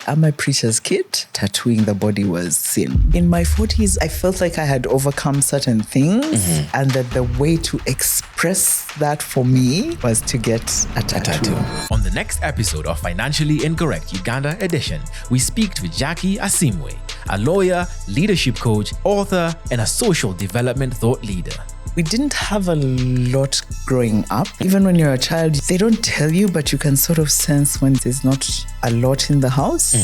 I'm a preacher's kid. Tattooing the body was sin. In my 40s, I felt like I had overcome certain things and that the way to express that for me was to get a tattoo. On the next episode of Financially Incorrect Uganda edition, we speak to Jackie Asiimwe, a lawyer, leadership coach, author, and a social development thought leader. We didn't have a lot growing up. Even when you're a child, they don't tell you, but you can sort of sense when there's not a lot in the house.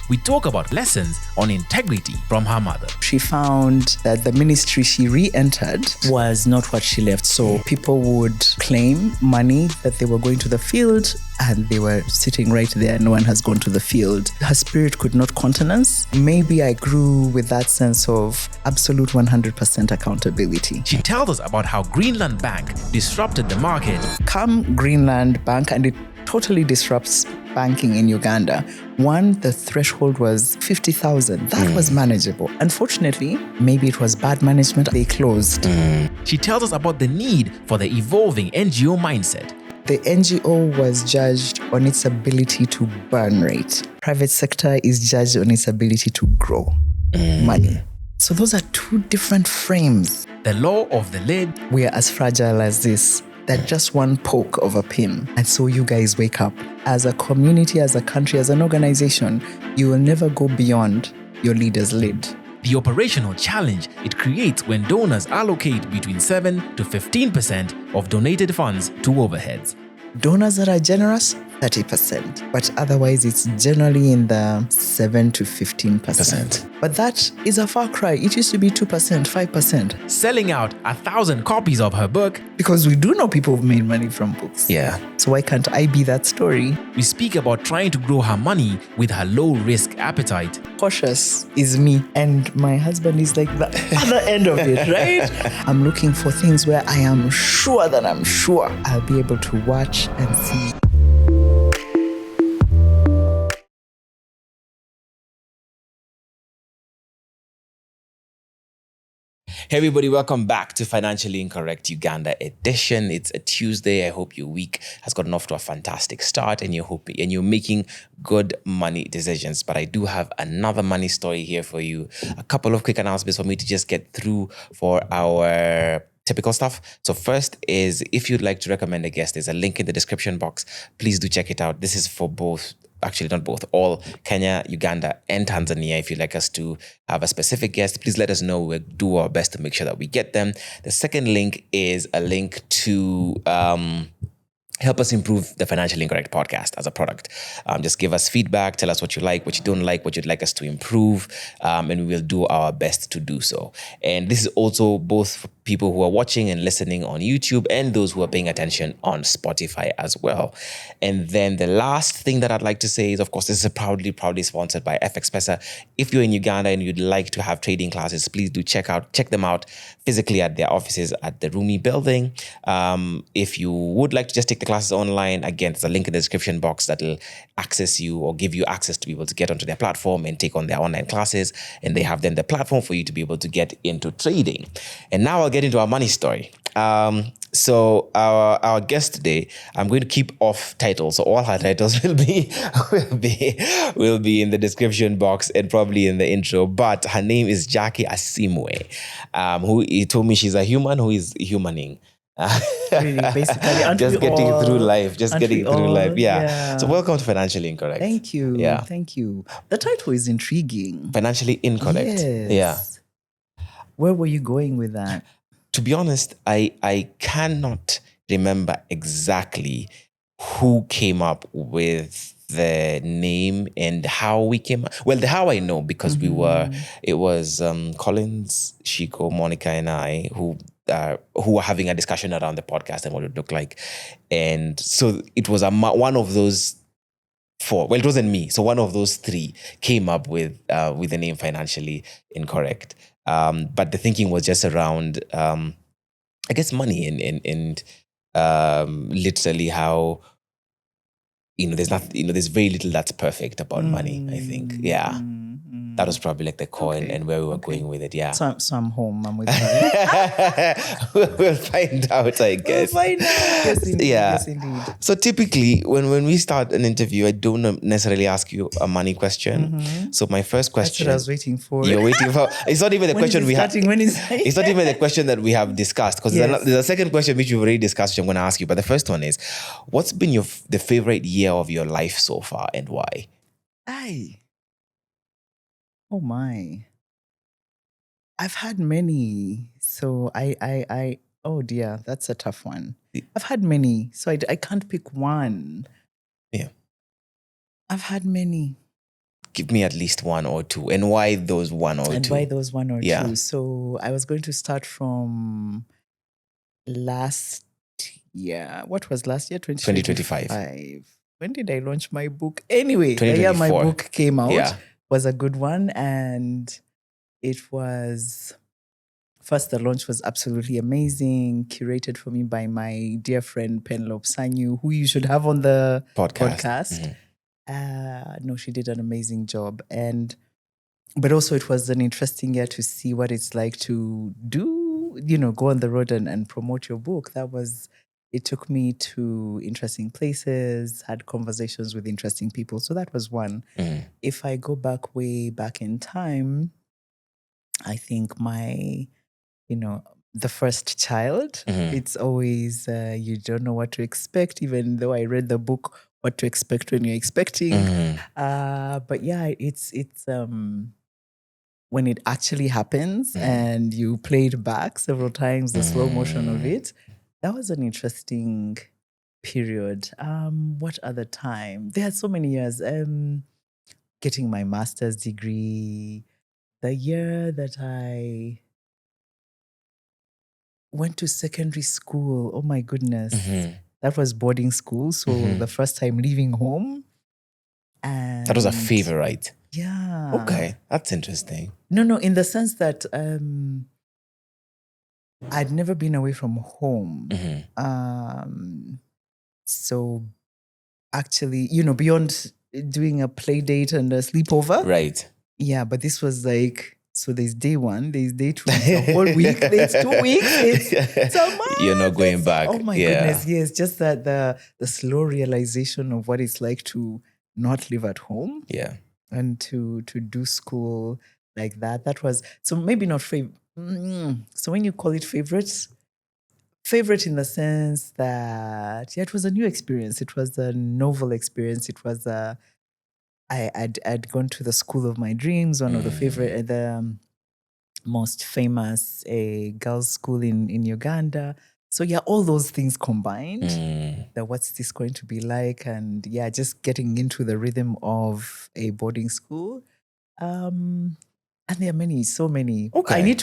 We talk about lessons on integrity from her mother. She found that the ministry she re-entered was not what she left. So people would claim money that they were going to the field and they were sitting right there. No one has gone to the field. Her spirit could not countenance. Maybe I grew with that sense of absolute 100% accountability. She tells us about how Greenland Bank disrupted the market. Come Greenland Bank, and it totally disrupts banking in Uganda. One, the threshold was 50,000. That was manageable. Unfortunately, maybe it was bad management. They closed. She tells us about the need for the evolving NGO mindset. The NGO was judged on its ability to burn rate. Private sector is judged on its ability to grow money. So those are two different frames. The law of the lid. We are as fragile as this. That just one poke of a pin. And so you guys wake up. As a community, as a country, as an organization, you will never go beyond your leader's lid. The operational challenge it creates when donors allocate between 7 to 15% of donated funds to overheads. Donors that are generous, 30%. But otherwise, it's generally in the 7 to 15%. But that is a far cry. It used to be 2%, 5%. Selling out 1,000 copies of her book. Because we do know people who've made money from books. Yeah. So why can't I be that story? We speak about trying to grow her money with her low-risk appetite. Cautious is me. And my husband is like the other end of it, right? I'm looking for things where I am sure that I'm sure I'll be able to watch and see. Hey everybody, welcome back to Financially Incorrect Uganda edition. It's a Tuesday. I hope your week has gotten off to a fantastic start and you're making good money decisions. But I do have another money story here for you. A couple of quick announcements for me to just get through for our typical stuff. So first is, if you'd like to recommend a guest, there's a link in the description box. Please do check it out. This is for both, actually not both, all Kenya, Uganda, and Tanzania. If you'd like us to have a specific guest, please let us know. We'll do our best to make sure that we get them. The second link is a link to help us improve the Financially Incorrect podcast as a product. Just give us feedback, tell us what you like, what you don't like, what you'd like us to improve, and we will do our best to do so. And this is also both for people who are watching and listening on YouTube and those who are paying attention on Spotify as well. And then the last thing that I'd like to say is, of course, this is proudly sponsored by FXpesa. If you're in Uganda and you'd like to have trading classes, please do check them out physically at their offices at the Rumi building. If you would like to just take the classes online, again, there's a link in the description box that will access you or give you access to be able to get onto their platform and take on their online classes. And they have then the platform for you to be able to get into trading. And now I'll get into our money story. So our guest today, I'm going to keep off titles. So all her titles will be in the description box and probably in the intro. But her name is Jackie Asiimwe, who he told me she's a human who is humaning. Really, basically, just getting through life. Yeah. So welcome to Financially Incorrect. Thank you. Yeah. Thank you. The title is intriguing. Financially Incorrect. Yes. Yeah. Where were you going with that? To be honest, I cannot remember exactly who came up with the name and how we came up. Well, the how I know, because it was Collins, Shiko, Monica, and I who were having a discussion around the podcast and what it would look like. And so it was one of those four. Well, it wasn't me. So one of those three came up with the name Financially Incorrect. But the thinking was just around, I guess, money and literally how, there's very little that's perfect about money, I think. Yeah. That was probably like the core and where we were going with it. Yeah. So I'm home. I'm with her. We'll find out, I guess. We'll find out. Yes, indeed. Yeah. Yes, indeed. So typically, when we start an interview, I don't necessarily ask you a money question. So my first question, That's what I was waiting for. you're waiting for. It's not even the question we have. When is It's not even the question that we have discussed, because Yes. there's a second question which we've already discussed, which I'm going to ask you. But the first one is, what's been the favorite year of your life so far, and why? Aye. Oh my. I've had many. So oh dear, that's a tough one. I've had many. So I can't pick one. Yeah. I've had many. Give me at least one or two. And why those one or two? And why those one or Yeah. two? So I was going to start from last year. What was last year? 2025. When did I launch my book? Anyway, the year my 2024. book came out Yeah. was a good one. And it was, first, the launch was absolutely amazing, curated for me by my dear friend Penelope Sanyu, who you should have on the podcast. No, she did an amazing job. But also it was an interesting year to see what it's like to go on the road and promote your book. It took me to interesting places, had conversations with interesting people. So that was one. If I go way back in time, I think the first child, it's always, you don't know what to expect, even though I read the book, What to Expect When You're Expecting. But yeah, it's when it actually happens and you play it back several times, the slow motion of it, that was an interesting period. What other time? There are so many years. Getting my master's degree, the year that I went to secondary school. Oh my goodness. That was boarding school. So the first time leaving home. And that was a favorite. Yeah. Okay. That's interesting. No, in the sense that I'd never been away from home. So actually, beyond doing a play date and a sleepover. Right. Yeah, but this was like, so there's day one, there's day two, a whole week, there's 2 weeks, it's a month. You're not going back. Oh my goodness, yes. Just that the slow realization of what it's like to not live at home. Yeah. And to do school like that. That was, so maybe not favorite. So when you call it favorite in the sense that, yeah, it was a new experience. It was a novel experience. It was I'd gone to the school of my dreams, one of the most famous girls' school in Uganda. So yeah, all those things combined, what's this going to be like? And yeah, just getting into the rhythm of a boarding school. And there are so many. Okay.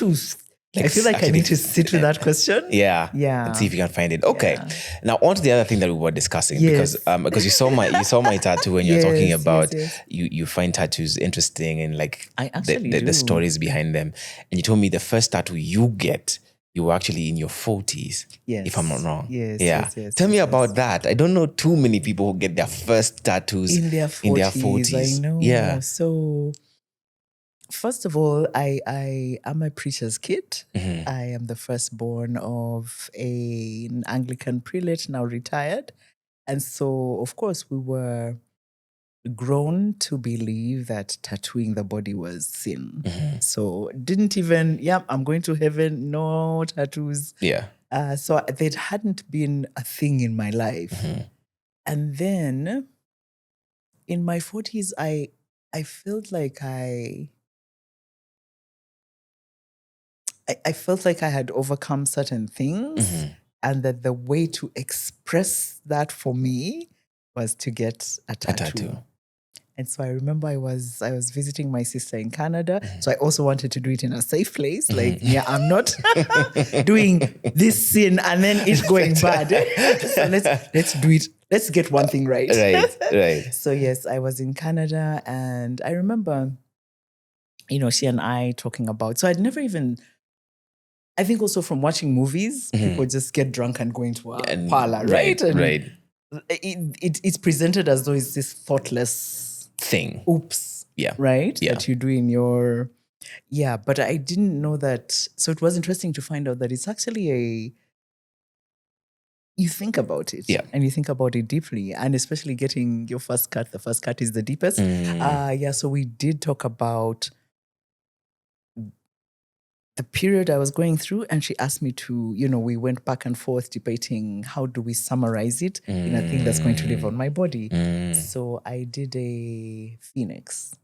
I feel like I need to sit with that question. Yeah. Yeah. And see if you can find it. Okay. Yeah. Now on to the other thing that we were discussing, Yes. because you saw my tattoo when you're Yes, talking about yes. you find tattoos interesting and like I actually the stories behind them. And you told me the first tattoo you were actually in your 40s. Yes. If I'm not wrong. Yes. Yeah. Yes, Tell me yes. about that. I don't know too many people who get their first tattoos In their 40s. I know. Yeah. So first of all, I am a preacher's kid. I am the firstborn of an Anglican prelate, now retired. And so, of course, we were grown to believe that tattooing the body was sin. So didn't even, I'm going to heaven, no tattoos. Yeah. So there hadn't been a thing in my life. And then in my 40s, I felt like I felt like I had overcome certain things and that the way to express that for me was to get a tattoo. And so I remember I was visiting my sister in Canada. So I also wanted to do it in a safe place. Like, I'm not doing this sin and then it going bad. So let's do it. Let's get one thing right. Right. So yes, I was in Canada and I remember, she and I talking about, so I'd never even, I think also from watching movies, people just get drunk and go into a parlor, right? Right. It's presented as though it's this thoughtless thing. Oops. Yeah. right? Yeah. That you do in your, but I didn't know that. So it was interesting to find out that it's actually you think about it Yeah. and you think about it deeply, and especially getting your first cut. The first cut is the deepest. So we did talk about the period I was going through, and she asked me to, we went back and forth debating how do we summarize it in a thing that's going to live on my body. So I did a phoenix.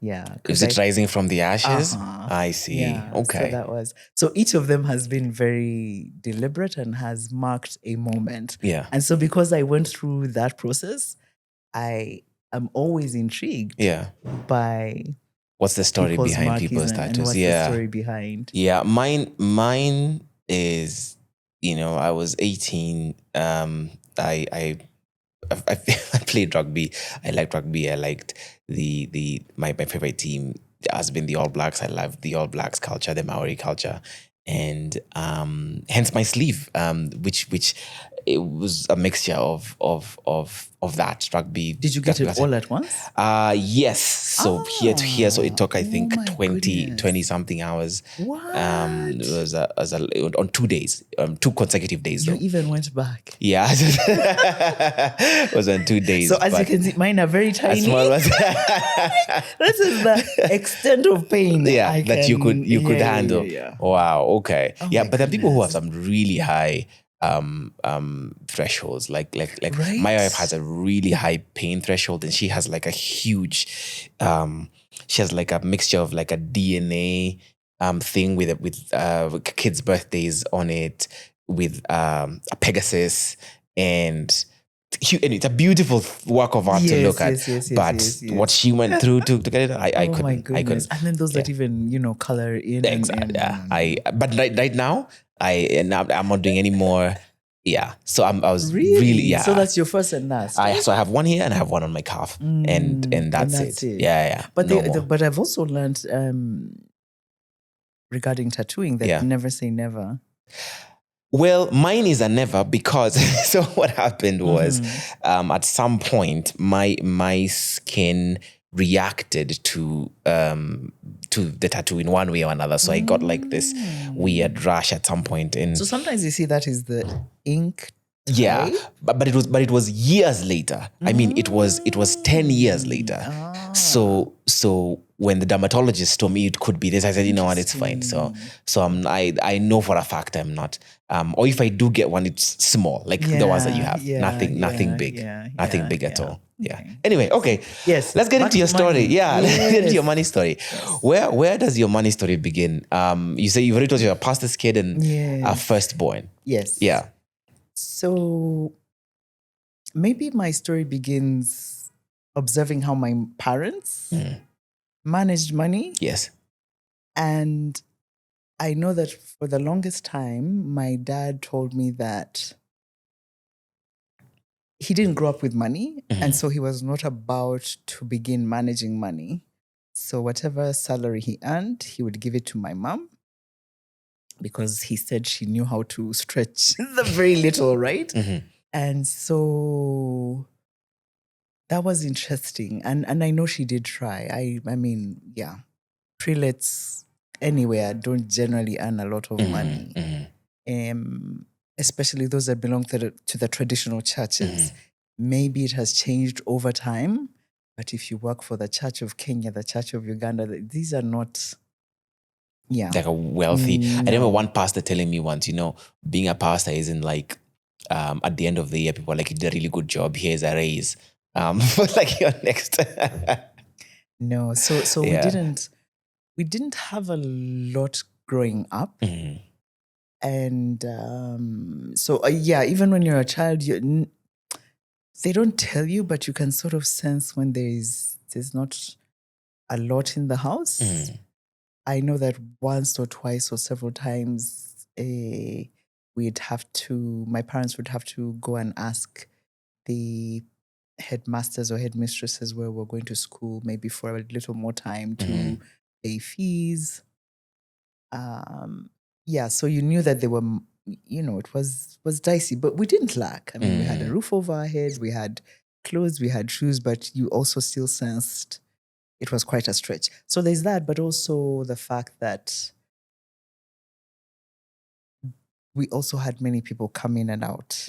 Yeah. Is it rising from the ashes? I see. Yeah. Okay. So that was, so each of them has been very deliberate and has marked a moment. Yeah. And so because I went through that process, I am always intrigued by what's the story people's behind markings people's and tattoos? what's the story behind. Yeah. Mine is, I was 18. I played rugby. I liked rugby. I liked my favorite team has been the All Blacks. I love the All Blacks culture, the Maori culture, and hence my sleeve, which it was a mixture of that rugby. Did you get it all at once? Yes. So here to here, so it took I think my 20 something hours. What? It was on 2 days, 2 consecutive days. You though. even went back. Yeah. It was on 2 days. So as you can see, mine are very tiny. This is the extent of pain. That you could handle. Yeah. Wow. Okay. Oh yeah, my but there are people who have goodness. some really high thresholds. Like Right? my wife has a really high pain threshold, and she has like a huge she has like a mixture of like a DNA thing with kids' birthdays on it, with a Pegasus, and it's a beautiful work of art to look at. But what she went through to get it, I couldn't. My goodness. And then those that even, color in. Exactly. And But right now, I'm not doing any more. Yeah. So I was really. So that's your first and last. So I have one here and I have one on my calf, and that's it. Yeah. But but I've also learned regarding tattooing that never say never. Well, mine is a never, because so what happened was at some point my skin reacted to the tattoo in one way or another. So I got like this weird rash at some point. So sometimes you see that is the ink. Yeah, but it was years later. I mean, it was 10 years later. So when the dermatologist told me it could be this, I said, you know what, it's fine. So I know for a fact I'm not. Or if I do get one, it's small, like the ones that you have. Nothing big. Nothing big at all. Yeah. Anyway, okay. Yes. Let's get into your story. Yeah. Let's get into your money story. Yes. Where does your money story begin? You say you've already told you're a pastor's kid and a firstborn. Yes. Yeah. So maybe my story begins observing how my parents managed money. Yes. And I know that for the longest time, my dad told me that he didn't grow up with money. And so he was not about to begin managing money. So whatever salary he earned, he would give it to my mom, because he said she knew how to stretch the very little, right? And so that was interesting. And I know she did try. I mean, yeah, prelates anywhere don't generally earn a lot of money. Especially those that belong to the traditional churches. Maybe it has changed over time, but if you work for the Church of Kenya, the Church of Uganda, these are not... Yeah. Like a wealthy. I remember one pastor telling me once, being a pastor isn't like at the end of the year, people are like, you did a really good job, here's a raise. But like you're next. No. So we didn't have a lot growing up. And even when you're a child, they don't tell you, but you can sort of sense when there's not a lot in the house. I know that once or twice or several times, my parents would have to go and ask the headmasters or headmistresses where we're going to school, maybe for a little more time to pay fees. So you knew that they were, it was dicey, but we didn't lack. I mean, we had a roof over our heads, we had clothes, we had shoes, but you also still sensed it was quite a stretch. So there's that, but also the fact that we also had many people come in and out,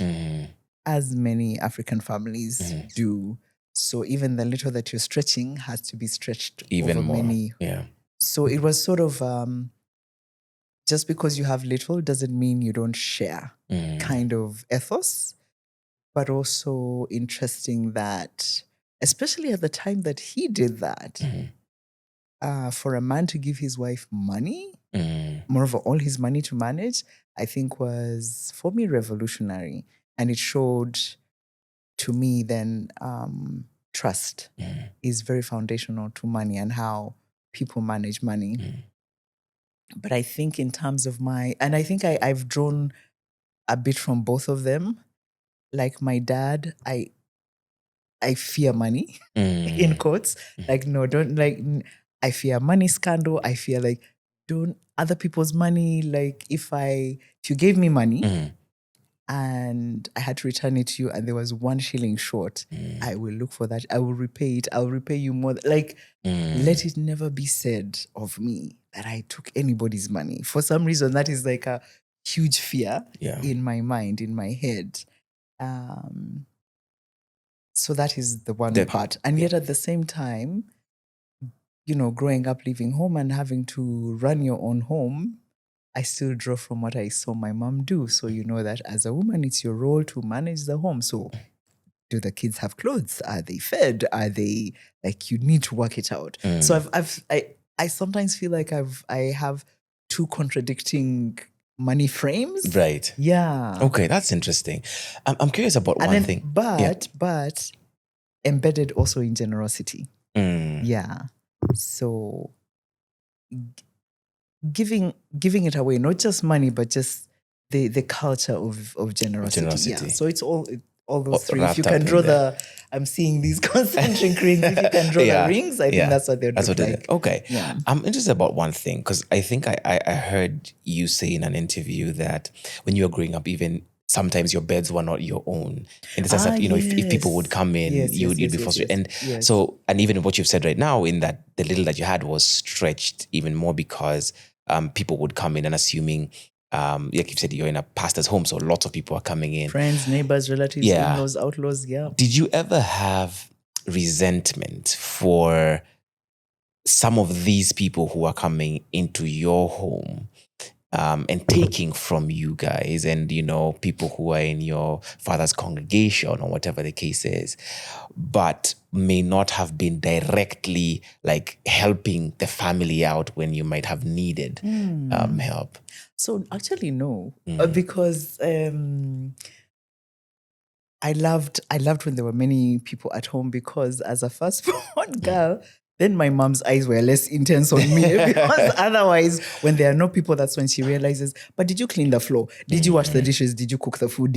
as many African families do. So even the little that you're stretching has to be stretched Even over more. many. Yeah. So it was sort of just because you have little doesn't mean you don't share kind of ethos, but also interesting that, especially at the time that he did that, for a man to give his wife money, moreover, all his money to manage, I think was, for me, revolutionary. And it showed to me then trust is very foundational to money and how people manage money. But I think in terms of and I think I've drawn a bit from both of them. Like my dad, I fear money, in quotes. Like, no, don't I fear money scandal. I fear don't other people's money. Like if you gave me money and I had to return it to you and there was 1 shilling short, I will look for that. I will repay it. I will repay you more. Let it never be said of me that I took anybody's money. For some reason, that is like a huge fear in my mind, in my head. So that is the one part. And yet at the same time, growing up, leaving home and having to run your own home, I still draw from what I saw my mom do. So you know that as a woman, it's your role to manage the home. So do the kids have clothes? Are they fed? Are they you need to work it out? So I sometimes feel like I have 2 contradicting money frames. Right. Yeah. Okay, that's interesting. I'm curious about one thing. But embedded also in generosity. Yeah. So giving it away, not just money, but just the culture of generosity. Yeah. So it's all those 3. If you can draw I'm seeing these concentric rings. If you can draw the rings, I think that's what they'd look like. Okay. Yeah. I'm interested about one thing, because I think I heard you say in an interview that when you were growing up, even sometimes your beds were not your own. In the sense that, if people would come in, you'd be frustrated. So, and even what you've said right now, in that the little that you had was stretched even more because people would come in and assuming, like you said, you're in a pastor's home, so lots of people are coming in. Friends, neighbors, relatives, in-laws, outlaws, Did you ever have resentment for some of these people who are coming into your home and taking from you guys, and people who are in your father's congregation or whatever the case is, but may not have been directly helping the family out when you might have needed help? So actually no, because I loved when there were many people at home, because as a firstborn girl, then my mom's eyes were less intense on me, because otherwise, when there are no people, that's when she realizes, but did you clean the floor? Did you wash the dishes? Did you cook the food?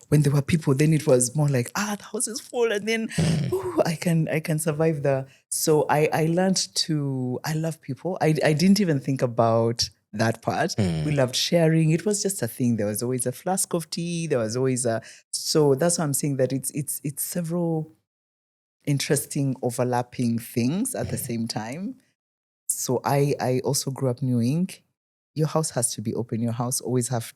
When there were people, then it was more like, the house is full, and then I can survive so I learned I love people. I didn't even think about that part. We loved sharing. It was just a thing. There was always a flask of tea. There was always so that's why I'm saying that it's several interesting overlapping things at the same time. So I also grew up knowing your house has to be open. Your house always has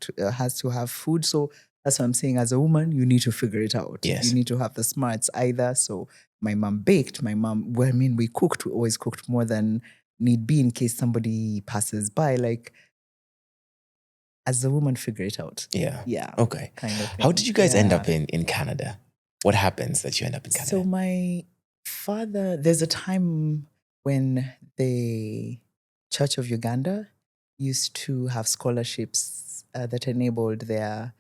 to have food. So that's what I'm saying. As a woman, you need to figure it out. Yes. You need to have the smarts either. So my mom baked. We cooked. We always cooked more than need be in case somebody passes by. As a woman, figure it out. Yeah. Yeah. Okay. Kind of thing. How did you guys end up in Canada? What happens that you end up in Canada? So my father, there's a time when the Church of Uganda used to have scholarships that enabled their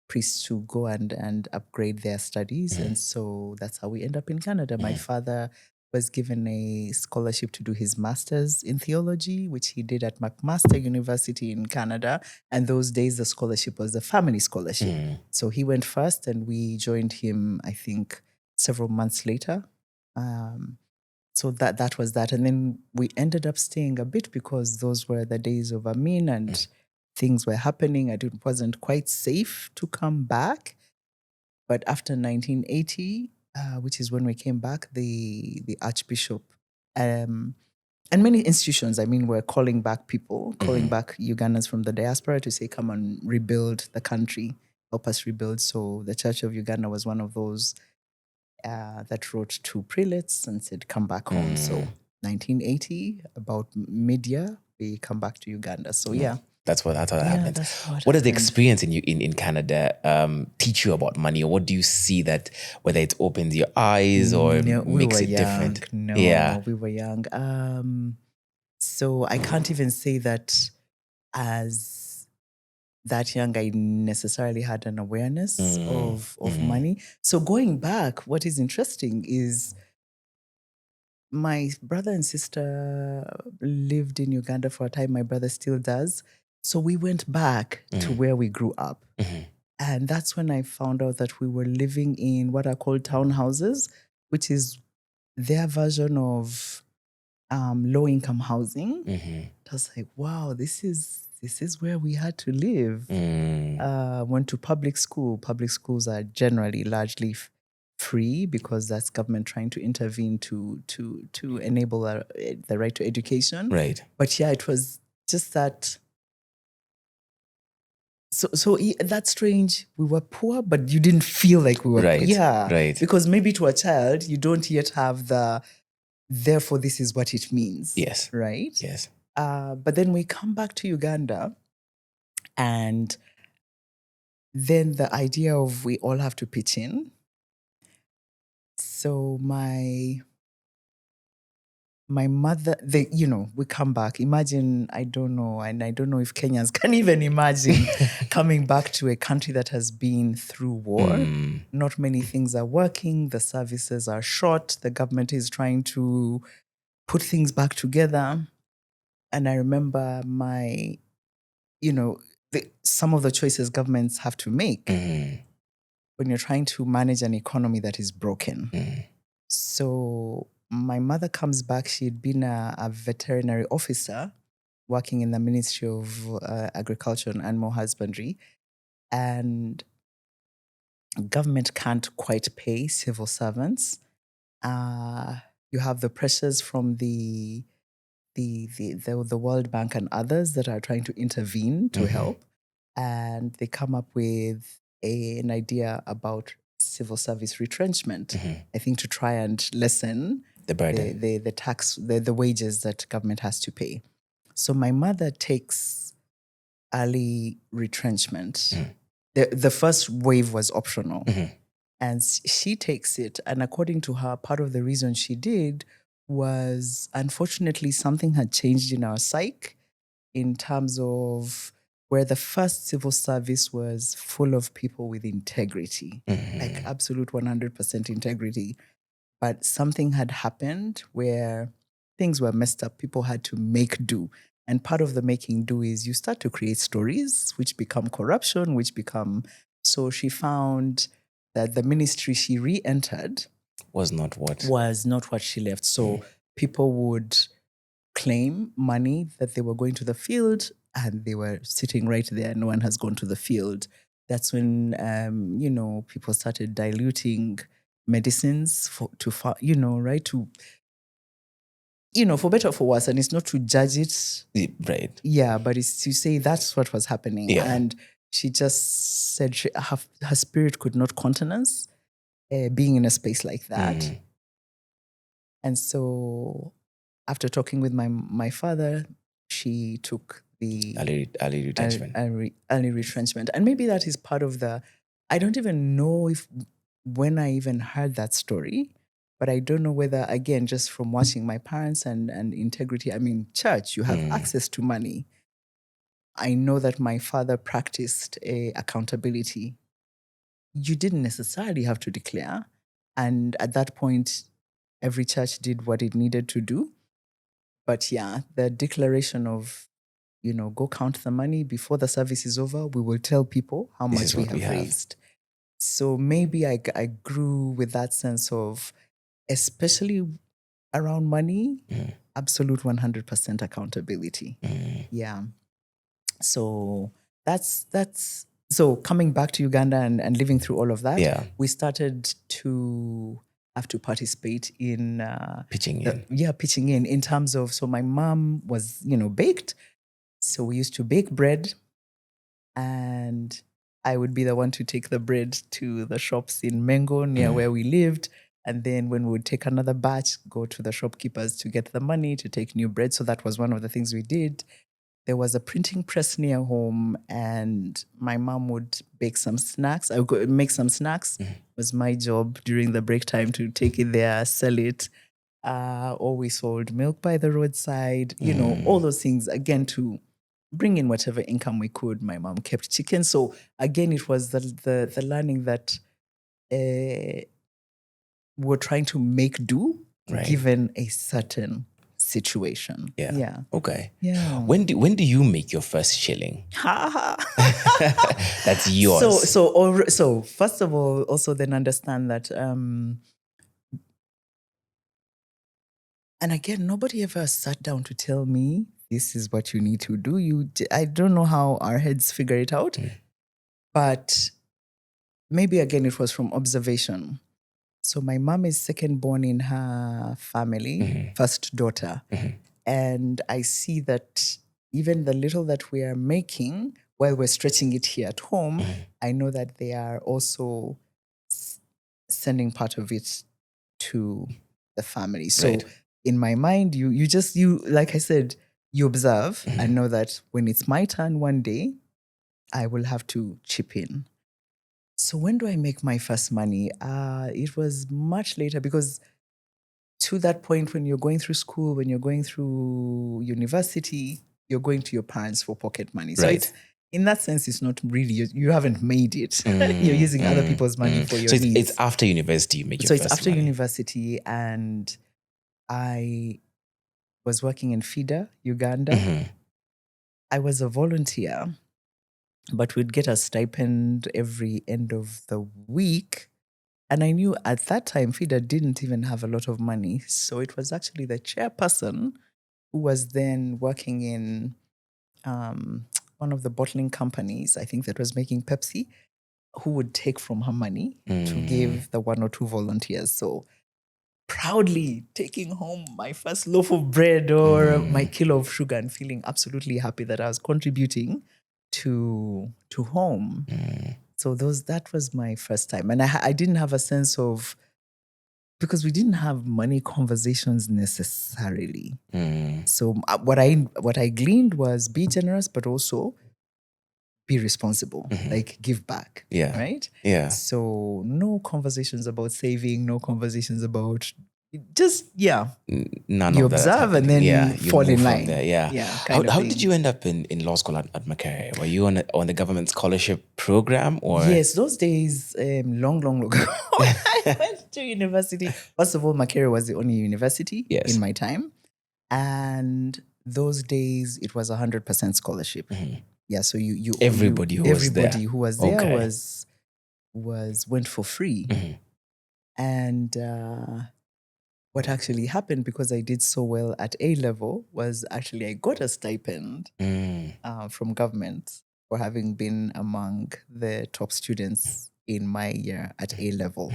priests to go and upgrade their studies. And so that's how we end up in Canada. My father was given a scholarship to do his master's in theology, which he did at McMaster University in Canada. And those days, the scholarship was a family scholarship. So he went first and we joined him, I think, several months later. So that was that. And then we ended up staying a bit because those were the days of Amin and things were happening. It wasn't quite safe to come back. But after 1980, which is when we came back, the Archbishop And many institutions, I mean, were calling back people, calling back Ugandans from the diaspora to say, come on, rebuild the country, help us rebuild. So the Church of Uganda was one of those that wrote to prelates and said, come back home. So 1980, about mid-year, we come back to Uganda. So yeah. That's how that happened. That's how it What does the happened. experience in Canada teach you about money, or what do you see that whether it opens your eyes or No, we makes were it young. different? No, Yeah. we were young. So I can't even say that as that young, I necessarily had an awareness of money. So going back, what is interesting is my brother and sister lived in Uganda for a time. My brother still does. So we went back to where we grew up. And that's when I found out that we were living in what are called townhouses, which is their version of low-income housing. I was like, wow, this is where we had to live. Went to public school. Public schools are generally largely free because that's government trying to intervene to enable the right to education. Right. But yeah, it was just that. So that's strange. We were poor, but you didn't feel like we were Right, poor. Yeah. right. Because maybe to a child, you don't yet have the, therefore this is what it means. Yes. Right? Yes. But then we come back to Uganda, and then the idea of we all have to pitch in. So my mother, we come back. Imagine, I don't know, and I don't know if Kenyans can even imagine coming back to a country that has been through war. Not many things are working. The services are short. The government is trying to put things back together. And I remember some of the choices governments have to make when you're trying to manage an economy that is broken. So my mother comes back. She'd been a veterinary officer working in the Ministry of Agriculture and Animal Husbandry. And government can't quite pay civil servants. You have the pressures from the World Bank and others that are trying to intervene to help. And they come up with an idea about civil service retrenchment, I think, to try and lessen The burden. the tax, the wages that government has to pay. So my mother takes early retrenchment. The first wave was optional. And she takes it. And according to her, part of the reason she did was, unfortunately, something had changed in our psyche in terms of where the first civil service was full of people with integrity, like absolute 100% integrity. But something had happened where things were messed up. People had to make do. And part of the making do is you start to create stories, which become corruption, which become... So she found that the ministry she re-entered Was not what she left. So people would claim money that they were going to the field, and they were sitting right there. No one has gone to the field. That's when people started diluting medicines for better or for worse. And it's not to judge it, right. yeah, but it's to say that's what was happening. Yeah. And she just said her spirit could not countenance being in a space like that. And so after talking with my father, she took the Early retrenchment. early retrenchment. And maybe that is part of I don't even know when I even heard that story, but I don't know whether, again, just from watching my parents and integrity, I mean, church, you have access to money. I know that my father practiced accountability. You didn't necessarily have to declare. And at that point, every church did what it needed to do. But yeah, the declaration of, go count the money before the service is over. We will tell people how much we have raised. So maybe I grew with that sense of, especially around money, absolute 100% accountability. Yeah. So that's so coming back to Uganda and living through all of that, we started to have to participate in Pitching in terms of, so my mom was, baked. So we used to bake bread, and I would be the one to take the bread to the shops in Mengo near where we lived. And then when we would take another batch, go to the shopkeepers to get the money to take new bread. So that was one of the things we did. There was a printing press near home, and my mom would bake some snacks. I would go make some snacks. It was my job during the break time to take it there, sell it. Or we sold milk by the roadside, all those things, again, to bring in whatever income we could. My mom kept chicken. So again, it was the learning that we're trying to make do given a certain situation. Yeah. Okay. Yeah. When do you make your first shilling? That's yours. So first of all, also then understand that, and again, nobody ever sat down to tell me this is what you need to do. I don't know how our heads figure it out, but maybe again it was from observation. So my mom is second born in her family, first daughter. And I see that even the little that we are making, while we're stretching it here at home, I know that they are also sending part of it to the family. So in my mind, you like I said, you observe and know that when it's my turn one day, I will have to chip in. So when do I make my first money? It was much later, because to that point, when you're going through school, when you're going through university, you're going to your parents for pocket money. So it's, in that sense, it's not really, you haven't made it. You're using other people's money for your needs. It's after university you make your first money. So it's after university, and I was working in FIDA, Uganda. I was a volunteer, but we'd get a stipend every end of the week. And I knew at that time, FIDA didn't even have a lot of money. So it was actually the chairperson who was then working in one of the bottling companies, I think that was making Pepsi, who would take from her money to give the one or two volunteers. So proudly taking home my first loaf of bread or my kilo of sugar and feeling absolutely happy that I was contributing to home. So that was my first time. And I didn't have a sense of, because we didn't have money conversations necessarily. So what I gleaned was be generous, but also be responsible, like give back. Right? Yeah. So no conversations about saving, no conversations about, just, none you of that observe and then you fall in line. How did you end up in law school at Makerere? Were you on the government scholarship program, or? Yes, those days, long ago. I went to university. First of all, Makerere was the only university in my time. And those days, it was 100% scholarship. Yeah, so everybody who was there went for free. And what actually happened, because I did so well at A level, was actually I got a stipend from government for having been among the top students in my year at A level.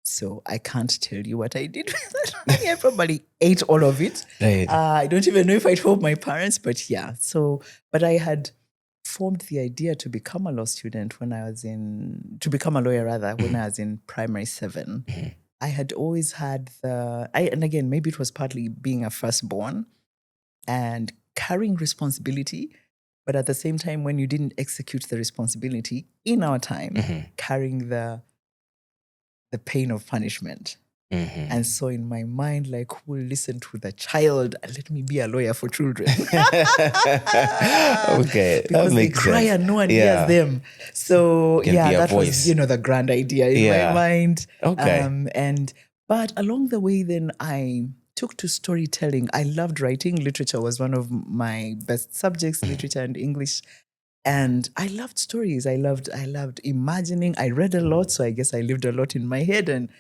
So I can't tell you what I did with that money. I probably ate all of it. I don't even know if I told my parents, but yeah. So, but I had formed the idea to become a law student when I was to become a lawyer rather, when I was in primary 7. I had always had and again, maybe it was partly being a firstborn and carrying responsibility, but at the same time, when you didn't execute the responsibility in our time, carrying the pain of punishment. And so in my mind, like, who will listen to the child and let me be a lawyer for children? Okay, because that makes they cry sense. and no one hears them. So that voice. was, the grand idea in my mind. Okay. But along the way, then I took to storytelling. I loved writing. Literature was one of my best subjects, literature and English. And I loved stories. I loved imagining. I read a lot, so I guess I lived a lot in my head, and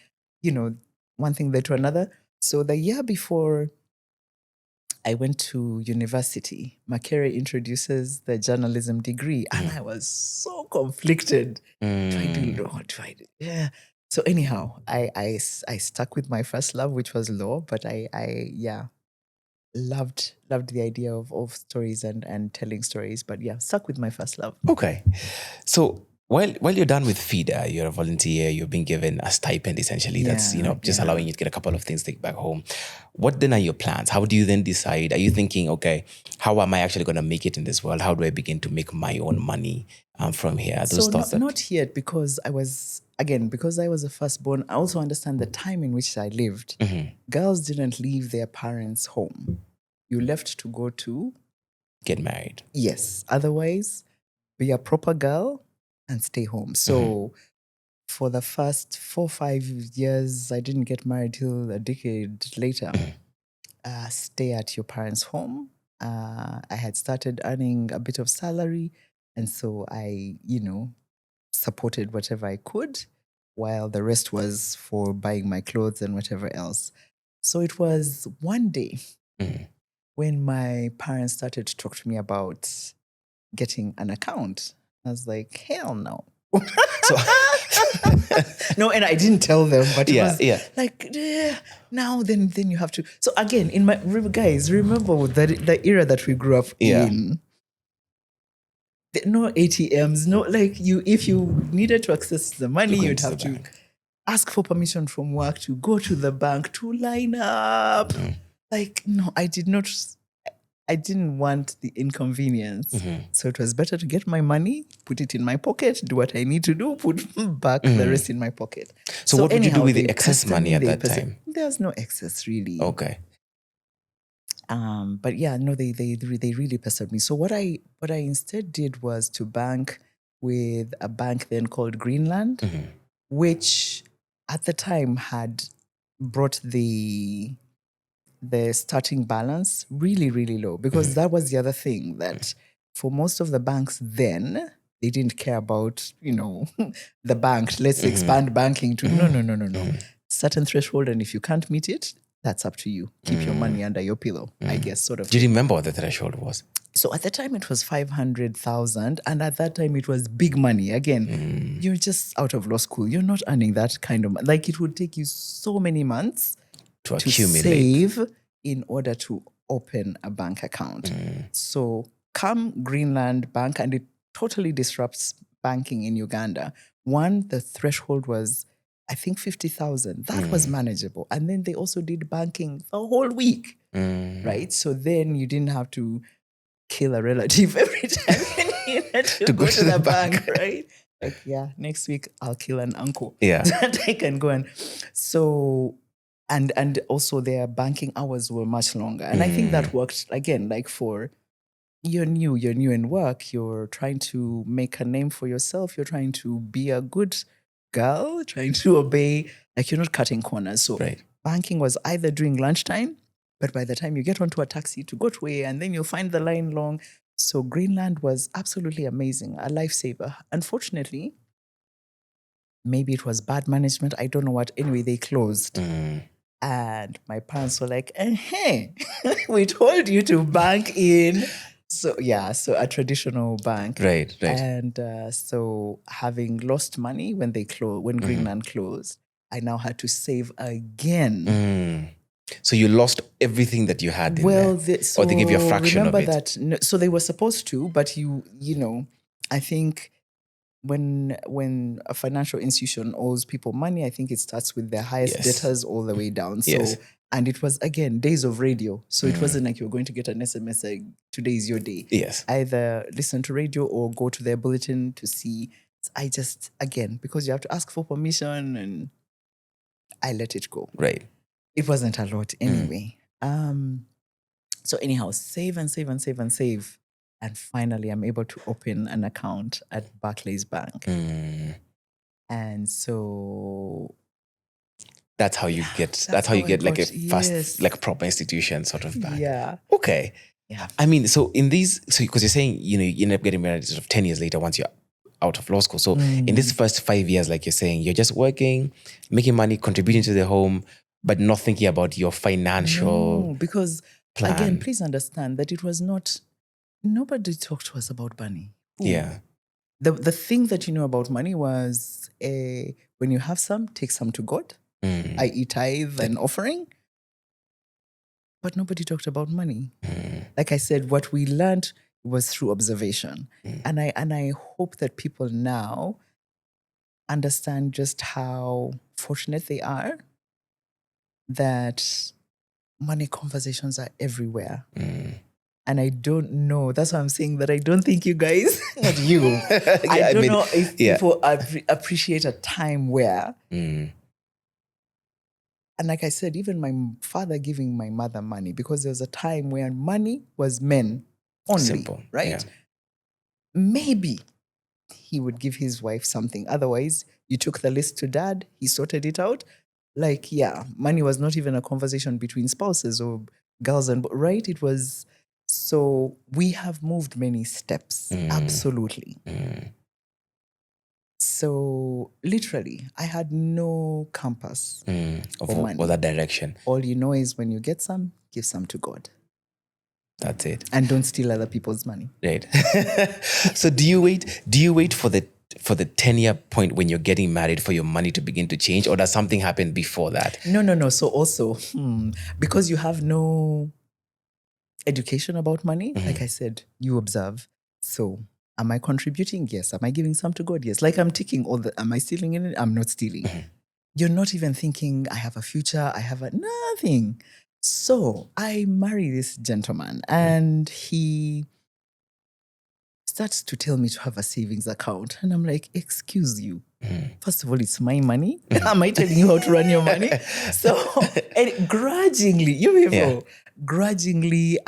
one thing led to another. So the year before I went to university, Makerere introduces the journalism degree, and I was so conflicted. What do I do? Yeah. So anyhow, I stuck with my first love, which was law, but I loved the idea of stories and telling stories. But yeah, stuck with my first love. Okay. So while you're done with feeder, you're a volunteer, you're being given a stipend essentially. That's, just allowing you to get a couple of things to take back home. What then are your plans? How do you then decide? Are you thinking, okay, how am I actually going to make it in this world? How do I begin to make my own money from here? Are those So thoughts not yet, because I was a firstborn. I also understand the time in which I lived. Girls didn't leave their parents' home. You left to go to get married? Yes. Otherwise, be a proper girl and stay home. So for the first 4-5 years, I didn't get married till a decade later. Stay at your parents' home. I had started earning a bit of salary. And so I, supported whatever I could, while the rest was for buying my clothes and whatever else. So it was one day when my parents started to talk to me about getting an account. I was like, hell no. So no, and I didn't tell them, but it was like, now then you have to. So again, guys, remember the era that we grew up in. No ATMs, no, like if you needed to access the money, you'd have to ask for permission from work to go to the bank to line up. Like, no, I didn't want the inconvenience. So it was better to get my money, put it in my pocket, do what I need to do, put back the rest in my pocket. So what would you do with the excess money at that time? There's no excess, really. Okay. But yeah, no, they really pestered me. So what I instead did was to bank with a bank then called Greenland, which at the time had brought the starting balance really, really low, because that was the other thing, that for most of the banks then, they didn't care about, the bank. Let's expand banking to no. Certain threshold, and if you can't meet it, that's up to you. Keep your money under your pillow, I guess, sort of. Do you remember what the threshold was? So at the time it was 500,000, and at that time it was big money. Again, you're just out of law school. You're not earning that kind of money. Like, it would take you so many months to save in order to open a bank account. So come Greenland Bank, and it totally disrupts banking in Uganda. One, the threshold was, I think, 50,000. That was manageable. And then they also did banking the whole week, right? So then you didn't have to kill a relative every time you needed to go to the bank, right? Like, yeah, next week I'll kill an uncle. Yeah. That I can go and... So... And also their banking hours were much longer. And I think that worked, again, like for... You're new in work. You're trying to make a name for yourself. You're trying to be a good girl, trying to obey, like, you're not cutting corners. So banking was either during lunchtime, but by the time you get onto a taxi to go to and then you'll find the line long. So Greenland was absolutely amazing, a lifesaver. Unfortunately, maybe it was bad management, I don't know what. Anyway, they closed. And my parents were like, hey, we told you to bank in... So a traditional bank, right. And so having lost money when when Greenland closed, I now had to save again. So you lost everything that you had in there, or they gave you a fraction of it. That. So they were supposed to, but I think when a financial institution owes people money, I think it starts with their highest debtors all the way down. So. And it was, again, days of radio. So it wasn't like you were going to get an SMS like, today is your day. Yes. Either listen to radio or go to their bulletin to see. I just, again, because you have to ask for permission, and I let it go. Right. It wasn't a lot anyway. So anyhow, save and save and save and save. And finally, I'm able to open an account at Barclays Bank. And so... That's how you get like a fast, like a proper institution sort of bank. Yeah. Okay. Yeah. I mean, so in these, because you're saying, you end up getting married sort of 10 years later once you're out of law school. So in this first 5 years, like you're saying, you're just working, making money, contributing to the home, but not thinking about your financial because plan. Again, please understand that it was not, nobody talked to us about money. Yeah. the thing that you know about money was when you have some, take some to God, i.e. tithe and offering. But nobody talked about money. Like I said, what we learned was through observation. And I hope that people now understand just how fortunate they are that money conversations are everywhere. And I don't know. That's why I'm saying that I don't think you guys, not you. I don't know if people appreciate a time where, and like I said, even my father giving my mother money, because there was a time where money was men only, Simple, right? yeah. Maybe he would give his wife something. Otherwise, you took the list to dad, he sorted it out. Like, yeah, money was not even a conversation between spouses or girls and right? It was. So we have moved many steps, absolutely. So literally, I had no compass for money. Or that direction. All you know is when you get some, give some to God. That's it. And don't steal other people's money. Right. So do you wait for the 10-year point when you're getting married for your money to begin to change, or does something happen before that? No. So also, because you have no education about money, like I said, you observe. So am I contributing? Yes. Am I giving some to God? Yes. Like I'm ticking am I stealing in it? I'm not stealing. You're not even thinking, I have a future, nothing. So I marry this gentleman and he starts to tell me to have a savings account. And I'm like, excuse you. First of all, it's my money. Am I telling you how to run your money? So and grudgingly, grudgingly,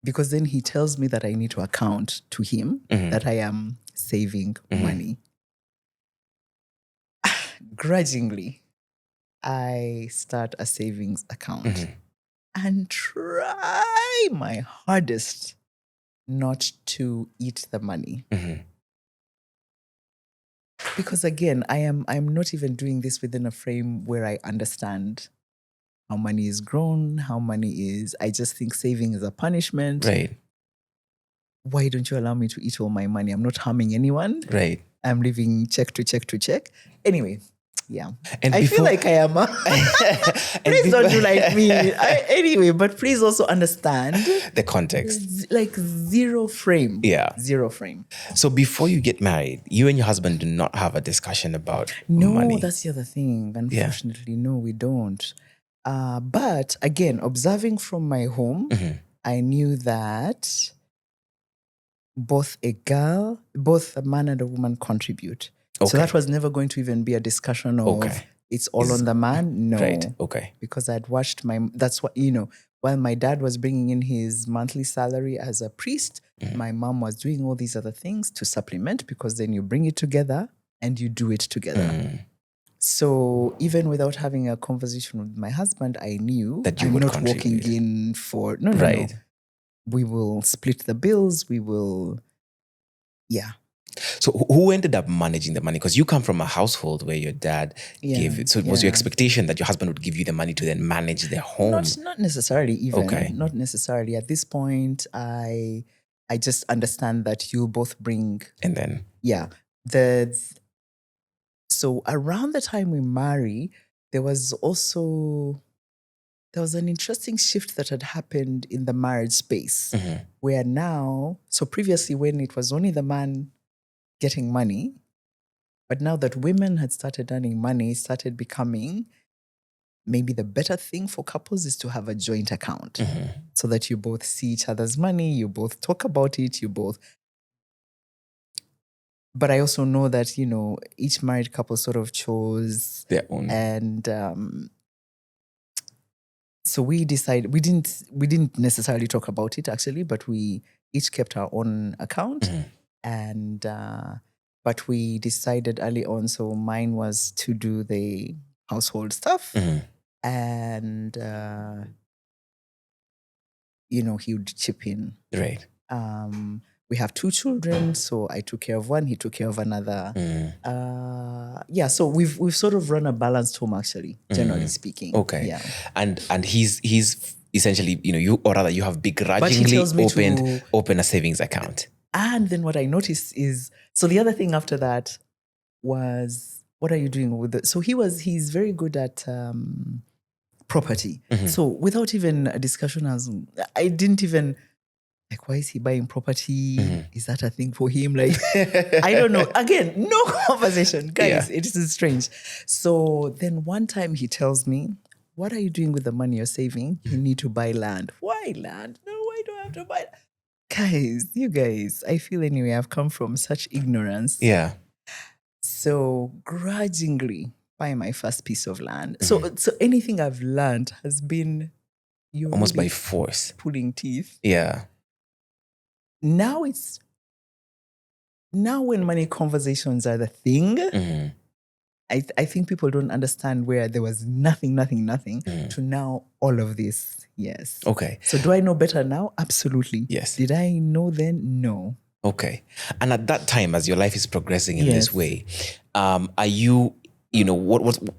because then he tells me that I need to account to him that I am saving money. Grudgingly, I start a savings account and try my hardest not to eat the money. Because again, I'm not even doing this within a frame where I understand how money is grown, how money is. I just think saving is a punishment. Right. Why don't you allow me to eat all my money? I'm not harming anyone. Right. I'm living check to check to check. Anyway, yeah. And I feel like I am. Please don't do like me. Anyway, but please also understand the context. Like zero frame. Yeah. Zero frame. So before you get married, you and your husband do not have a discussion about money. No, that's the other thing. Unfortunately, no, we don't. But again, observing from my home, I knew that both a man and a woman contribute. Okay. So that was never going to even be a discussion of it's all on the man. No. Right. Okay. Because I'd watched that's what, while my dad was bringing in his monthly salary as a priest, my mom was doing all these other things to supplement, because then you bring it together and you do it together. So even without having a conversation with my husband, I knew that you I'm would not contribute. walking in for, no. We will split the bills. We will, yeah. So who ended up managing the money? Because you come from a household where your dad gave it. So it was your expectation that your husband would give you the money to then manage their home? Not necessarily even. Okay. Not necessarily. At this point, I just understand that you both bring. And then? Yeah. So around the time we marry, there was an interesting shift that had happened in the marriage space where now, so previously when it was only the man getting money, but now that women had started earning money, started becoming maybe the better thing for couples is to have a joint account so that you both see each other's money, you both talk about it, But I also know that, each married couple sort of chose their own. And so we decided, we didn't necessarily talk about it actually, but we each kept our own account. And but we decided early on, so mine was to do the household stuff. And he would chip in. Right. We have 2 children, so I took care of one, he took care of another. So we've sort of run a balanced home actually, generally speaking. Okay. Yeah. And he's essentially, you have begrudgingly open a savings account. And then what I noticed is, so the other thing after that was, what are you doing with it? So he's very good at property. So without even a discussion, I didn't even, like, why is he buying property? Is that a thing for him? Like, I don't know. Again, no conversation. Guys, it is strange. So then one time he tells me, what are you doing with the money you're saving? You need to buy land. Why land? No, why do I have to buy? Guys, you guys, I feel anyway, I've come from such ignorance. Yeah. So grudgingly buy my first piece of land. So anything I've learned has been Almost really by force. pulling teeth. Yeah. Now when money conversations are the thing, I think people don't understand where there was nothing to now all of this. Yes. Okay. So do I know better now? Absolutely. Yes. Did I know then? No. Okay. And at that time, as your life is progressing in Yes. this way, are you,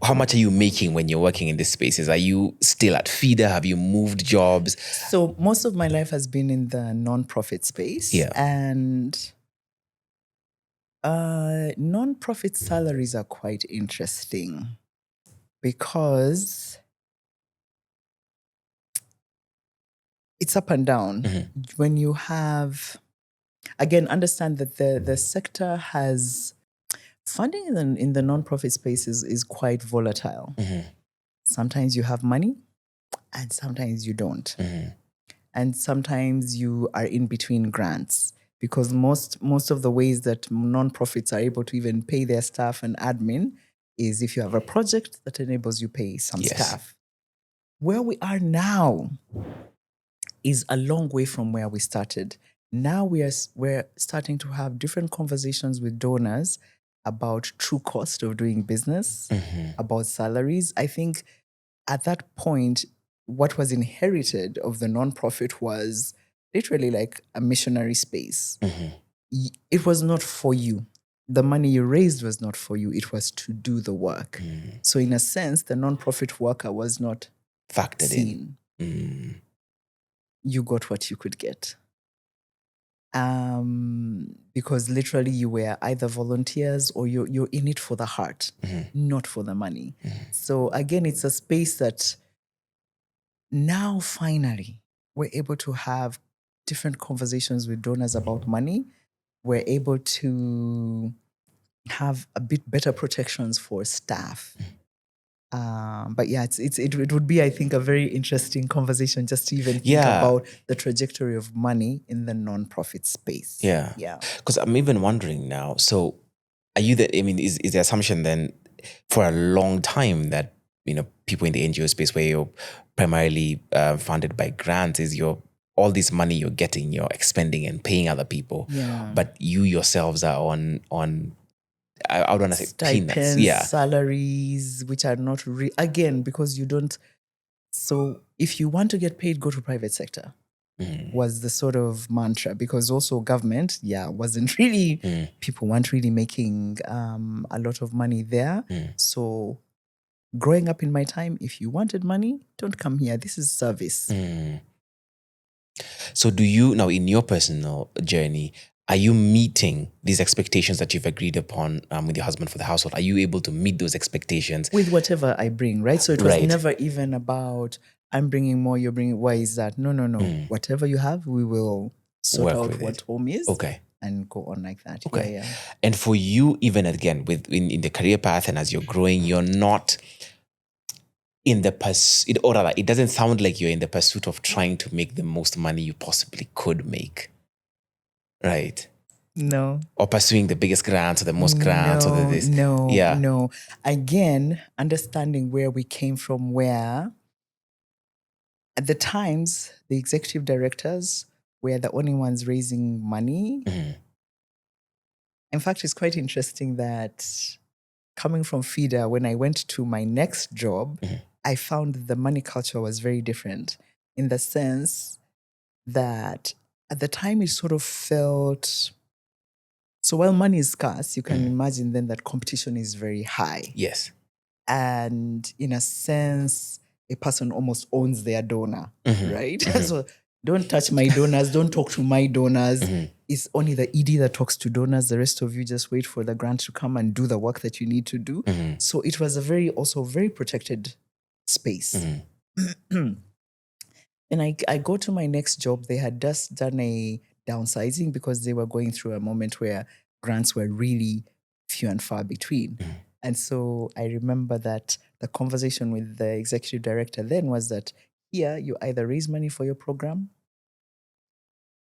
how much are you making when you're working in these spaces? Are you still at feeder? Have you moved jobs? So most of my life has been in the non-profit space. Yeah. And non-profit salaries are quite interesting because it's up and down. When you have, again, understand that the sector has funding in the non-profit space is quite volatile. Sometimes you have money and sometimes you don't. And sometimes you are in between grants, because most of the ways that non-profits are able to even pay their staff and admin is if you have a project that enables you pay some staff. Where we are now is a long way from where we started. Now we're starting to have different conversations with donors about true cost of doing business, about salaries. I think at that point, what was inherited of the nonprofit was literally like a missionary space. It was not for you. The money you raised was not for you. It was to do the work. So in a sense, the nonprofit worker was not Factored seen. in. You got what you could get. Because literally you were either volunteers or you're in it for the heart, not for the money. So again, it's a space that now finally we're able to have different conversations with donors about money. We're able to have a bit better protections for staff. But yeah, it would be, I think, a very interesting conversation just to even think about the trajectory of money in the non-profit space. Yeah. Because I'm even wondering now, so are you is the assumption then for a long time that, people in the NGO space where you're primarily funded by grants is all this money you're getting, you're expending and paying other people, but you yourselves are on I would want to say stipends, peanuts, salaries, which are not again, because you don't. So if you want to get paid, go to private sector. Was the sort of mantra, because also government, wasn't really, people weren't really making a lot of money there. So growing up in my time, if you wanted money, don't come here. This is service. So do you, now in your personal journey, are you meeting these expectations that you've agreed upon with your husband for the household? Are you able to meet those expectations? With whatever I bring, right? So it was never even about, I'm bringing more, you're bringing, why is that? No. Whatever you have, we will sort out what home is. And go on like that. Yeah. And for you, even again, in the career path and as you're growing, you're not in the pursuit, or rather, it doesn't sound like you're in the pursuit of trying to make the most money you possibly could make. Right. No. Or pursuing the biggest grants or the most grants or this. No. Again, understanding where we came from, where at the times, the executive directors were the only ones raising money. In fact, it's quite interesting that coming from feeder, when I went to my next job, I found the money culture was very different, in the sense that at the time it sort of felt, so while money is scarce, you can imagine then that competition is very high. Yes. And in a sense, a person almost owns their donor, right? So don't touch my donors, don't talk to my donors. it's only the ED that talks to donors. The rest of you just wait for the grant to come and do the work that you need to do. So it was a very protected space. And I go to my next job. They had just done a downsizing because they were going through a moment where grants were really few and far between. And so I remember that the conversation with the executive director then was that here you either raise money for your program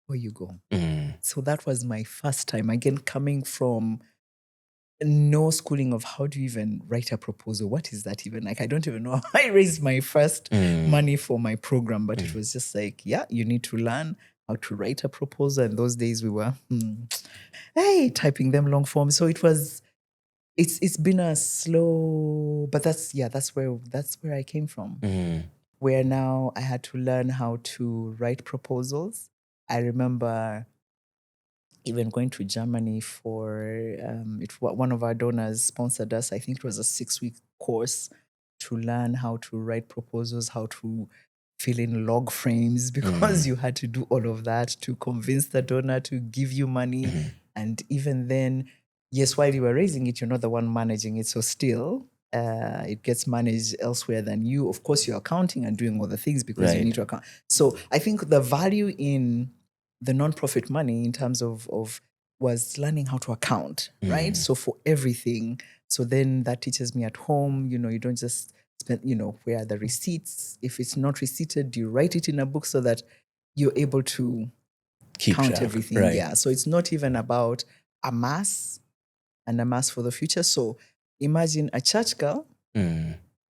or you go. So that was my first time, again, coming from no schooling of how do you even write a proposal. What is that even like? I don't even know how I raised my first money for my program, but it was just like, yeah, you need to learn how to write a proposal. And those days we were, typing them long form. So it's been a slow, but that's where I came from. Where now I had to learn how to write proposals. I remember even going to Germany for one of our donors sponsored us. I think it was a 6-week course to learn how to write proposals, how to fill in log frames, because you had to do all of that to convince the donor to give you money. And even then, yes, while you were raising it, you're not the one managing it. So still, it gets managed elsewhere than you. Of course, you're accounting and doing all the things because you need to account. So I think the value in the nonprofit money in terms of was learning how to account, right? So for everything. So then that teaches me at home, you don't just spend, where are the receipts? If it's not receipted, you write it in a book so that you're able to Keep count track, everything. right. Yeah. So it's not even about a mass and a mass for the future. So imagine a church girl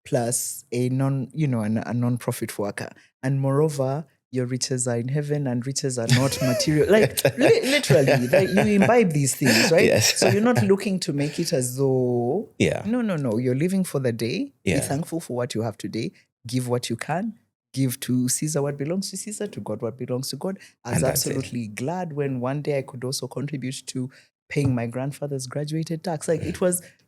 plus a non-profit worker. And moreover, your riches are in heaven and riches are not material. Like literally, you imbibe these things, right? Yes. So you're not looking to make it as though, Yeah. No. You're living for the day. Yeah. Be thankful for what you have today. Give what you can. Give to Caesar what belongs to Caesar, to God what belongs to God. I was absolutely glad when one day I could also contribute to paying my grandfather's graduated tax. Like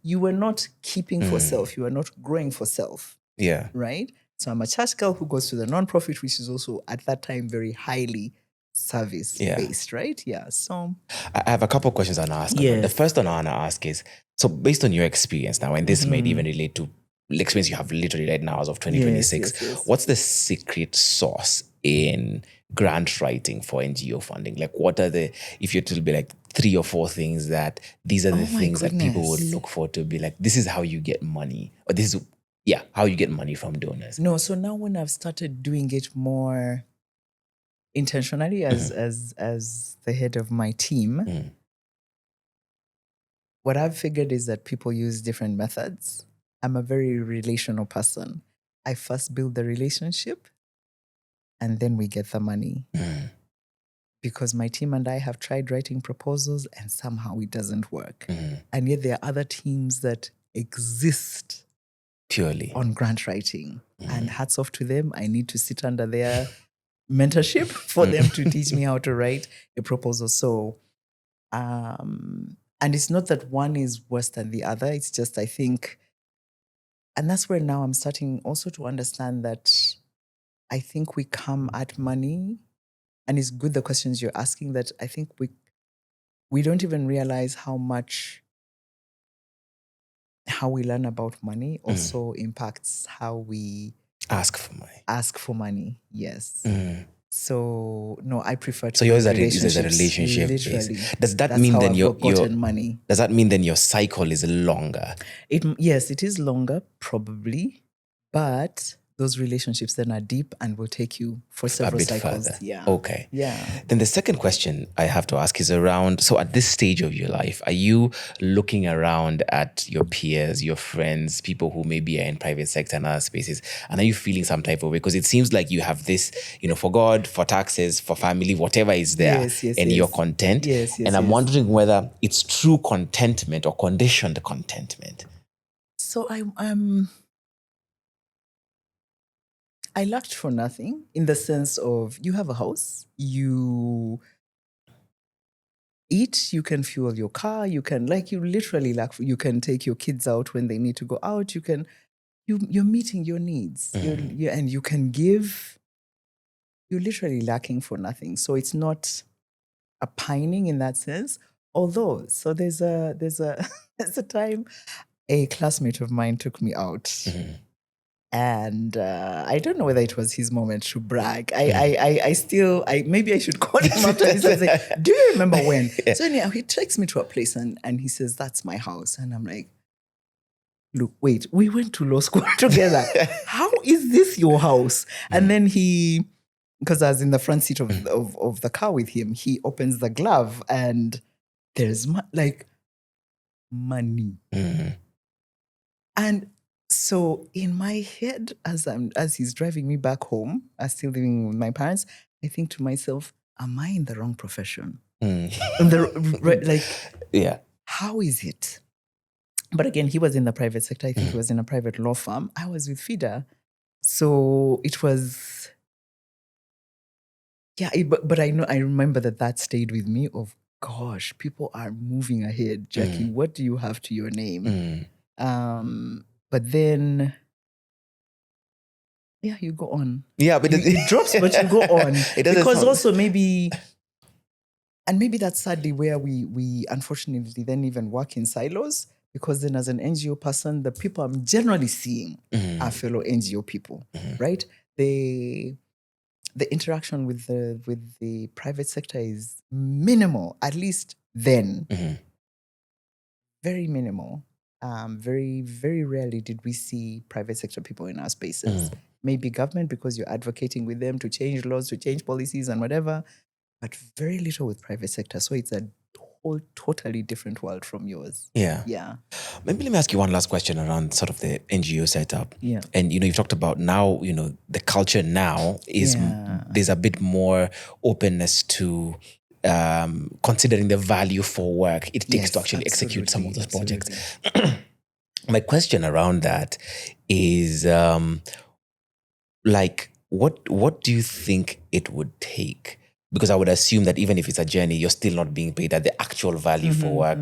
you were not keeping for self. You were not growing for self. Yeah. Right? So I'm a church girl who goes to the nonprofit, which is also at that time very highly service-based, right? Yeah. So I have a couple of questions I want to ask. Yes. The first one I want to ask is, so based on your experience now, and this might even relate to the experience you have literally right now as of 2026, Yes. what's the secret sauce in grant writing for NGO funding? Like what are if you're to be like 3 or 4 things that these are the things that people would look for to be like, this is how you get money, or this is how you get money from donors? No, so now when I've started doing it more intentionally as the head of my team, what I've figured is that people use different methods. I'm a very relational person. I first build the relationship and then we get the money. Because my team and I have tried writing proposals and somehow it doesn't work. And yet there are other teams that exist purely on grant writing. And hats off to them. I need to sit under their mentorship for them to teach me how to write a proposal. So, and it's not that one is worse than the other. It's just, I think, and that's where now I'm starting also to understand that I think we come at money, and it's good the questions you're asking, that I think we don't even realize how we learn about money also impacts how we ask for money. Yes. So no, I prefer to. So yours is a relationship literally. base. Does that mean then your money? Does that mean then your cycle is longer? Yes, it is longer probably, but those relationships then are deep and will take you for several cycles. Further. Yeah. Okay. Yeah. Then the second question I have to ask is around, so at this stage of your life, are you looking around at your peers, your friends, people who maybe are in private sector and other spaces, and are you feeling some type of way? Because it seems like you have this, for God, for taxes, for family, whatever is there, and you're content. And I'm wondering whether it's true contentment or conditioned contentment. So I lacked for nothing in the sense of you have a house, you eat, you can fuel your car, you can you literally you can take your kids out when they need to go out, you're meeting your needs, and you can give. You're literally lacking for nothing. So it's not a pining in that sense. Although, so there's a there's a time a classmate of mine took me out. And I don't know whether it was his moment to brag. I still, maybe I should call him after this and say, do you remember when? So anyhow, he takes me to a place and he says, that's my house. And I'm like, look, wait, we went to law school together. How is this your house? And then because I was in the front seat of the car with him, he opens the glove and there's money. And so in my head, as he's driving me back home, I'm still living with my parents, I think to myself, am I in the wrong profession? How is it? But again, he was in the private sector. I think he was in a private law firm. I was with FIDA. So it was, but I remember that stayed with me of, gosh, people are moving ahead. Jackie, what do you have to your name? But then, you go on. Yeah, but it drops, but you go on. Because also maybe that's sadly where we unfortunately then even work in silos, because then as an NGO person, the people I'm generally seeing are fellow NGO people, right? The interaction with the private sector is minimal, at least then. Very minimal. Very, very rarely did we see private sector people in our spaces. Maybe government, because you're advocating with them to change laws, to change policies and whatever, but very little with private sector. So it's a whole totally different world from yours. Yeah. Maybe let me ask you one last question around sort of the NGO setup. Yeah. And, you've talked about now, the culture now is there's a bit more openness to considering the value for work it takes to actually execute some of those projects. My question around that is what do you think it would take? Because I would assume that even if it's a journey, you're still not being paid at the actual value for work.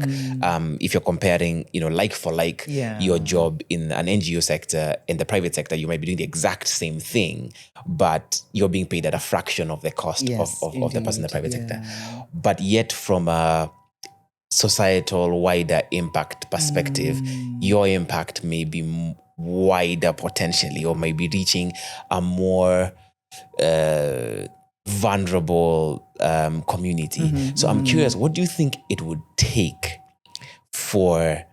If you're comparing, like for like, your job in an NGO sector and the private sector, you might be doing the exact same thing, but you're being paid at a fraction of the cost of the person in the private sector. But yet from a societal wider impact perspective, your impact may be wider potentially, or maybe reaching a more vulnerable community. So I'm curious, what do you think it would take for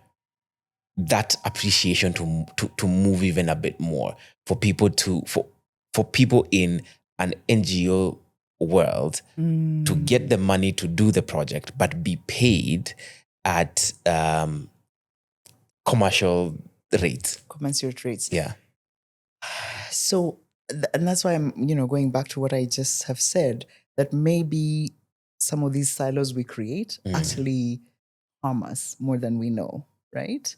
that appreciation to move even a bit more, for people for people in an NGO world to get the money to do the project but be paid at commensurate rates? Yeah. So, and that's why I'm, going back to what I just have said, that maybe some of these silos we create actually harm us more than we know, right?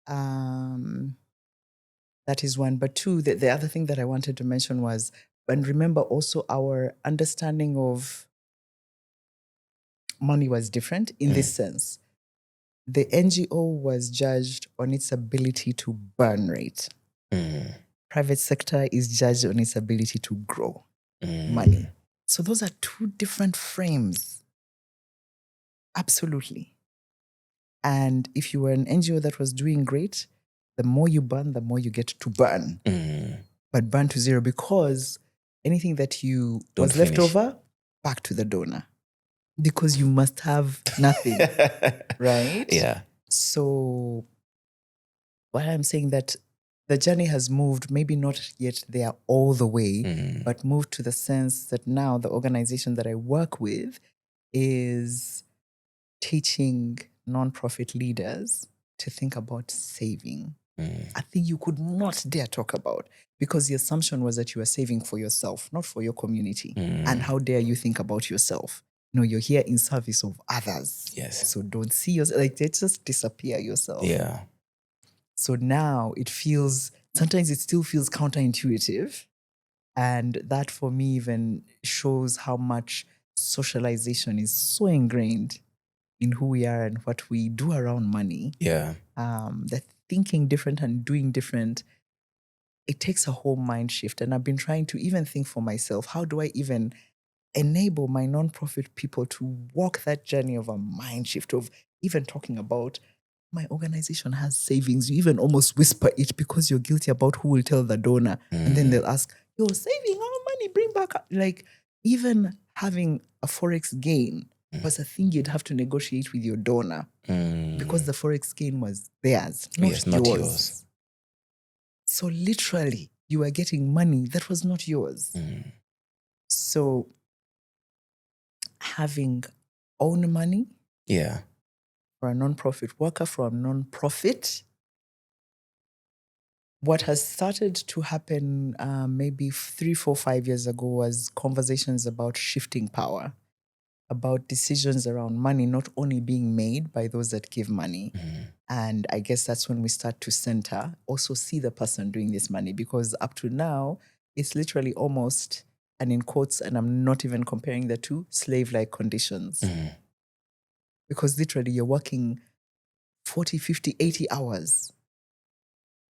That is one. But two, the other thing that I wanted to mention was, and remember also our understanding of money was different in this sense. The NGO was judged on its ability to burn rate. Private sector is judged on its ability to grow money. So those are two different frames. Absolutely. And if you were an NGO that was doing great, the more you burn, the more you get to burn. But burn to zero, because anything that you was left over, back to the donor. Because you must have nothing, right? Yeah. So what I'm saying, that the journey has moved, maybe not yet there all the way, but moved to the sense that now the organization that I work with is teaching nonprofit leaders to think about saving. A thing you could not dare talk about, because the assumption was that you were saving for yourself, not for your community. And how dare you think about yourself? No, you're here in service of others. Yes. So don't see yourself, they just disappear yourself. Yeah. So now sometimes it still feels counterintuitive. And that for me even shows how much socialization is so ingrained in who we are and what we do around money. Yeah. That thinking different and doing different, it takes a whole mind shift. And I've been trying to even think for myself, how do I even enable my nonprofit people to walk that journey of a mind shift of even talking about my organization has savings. You even almost whisper it because you're guilty about who will tell the donor. And then they'll ask, you're saving our money, bring back. Like even having a Forex gain was a thing you'd have to negotiate with your donor because the Forex gain was theirs, not yours. So literally, you were getting money that was not yours. So having own money for a nonprofit worker, for a nonprofit, what has started to happen maybe 3, 4, 5 years ago was conversations about shifting power, about decisions around money not only being made by those that give money. And I guess that's when we start to center, also see the person doing this money, because up to now, it's literally almost, and in quotes, and I'm not even comparing the two, slave-like conditions. Because literally you're working 40, 50, 80 hours,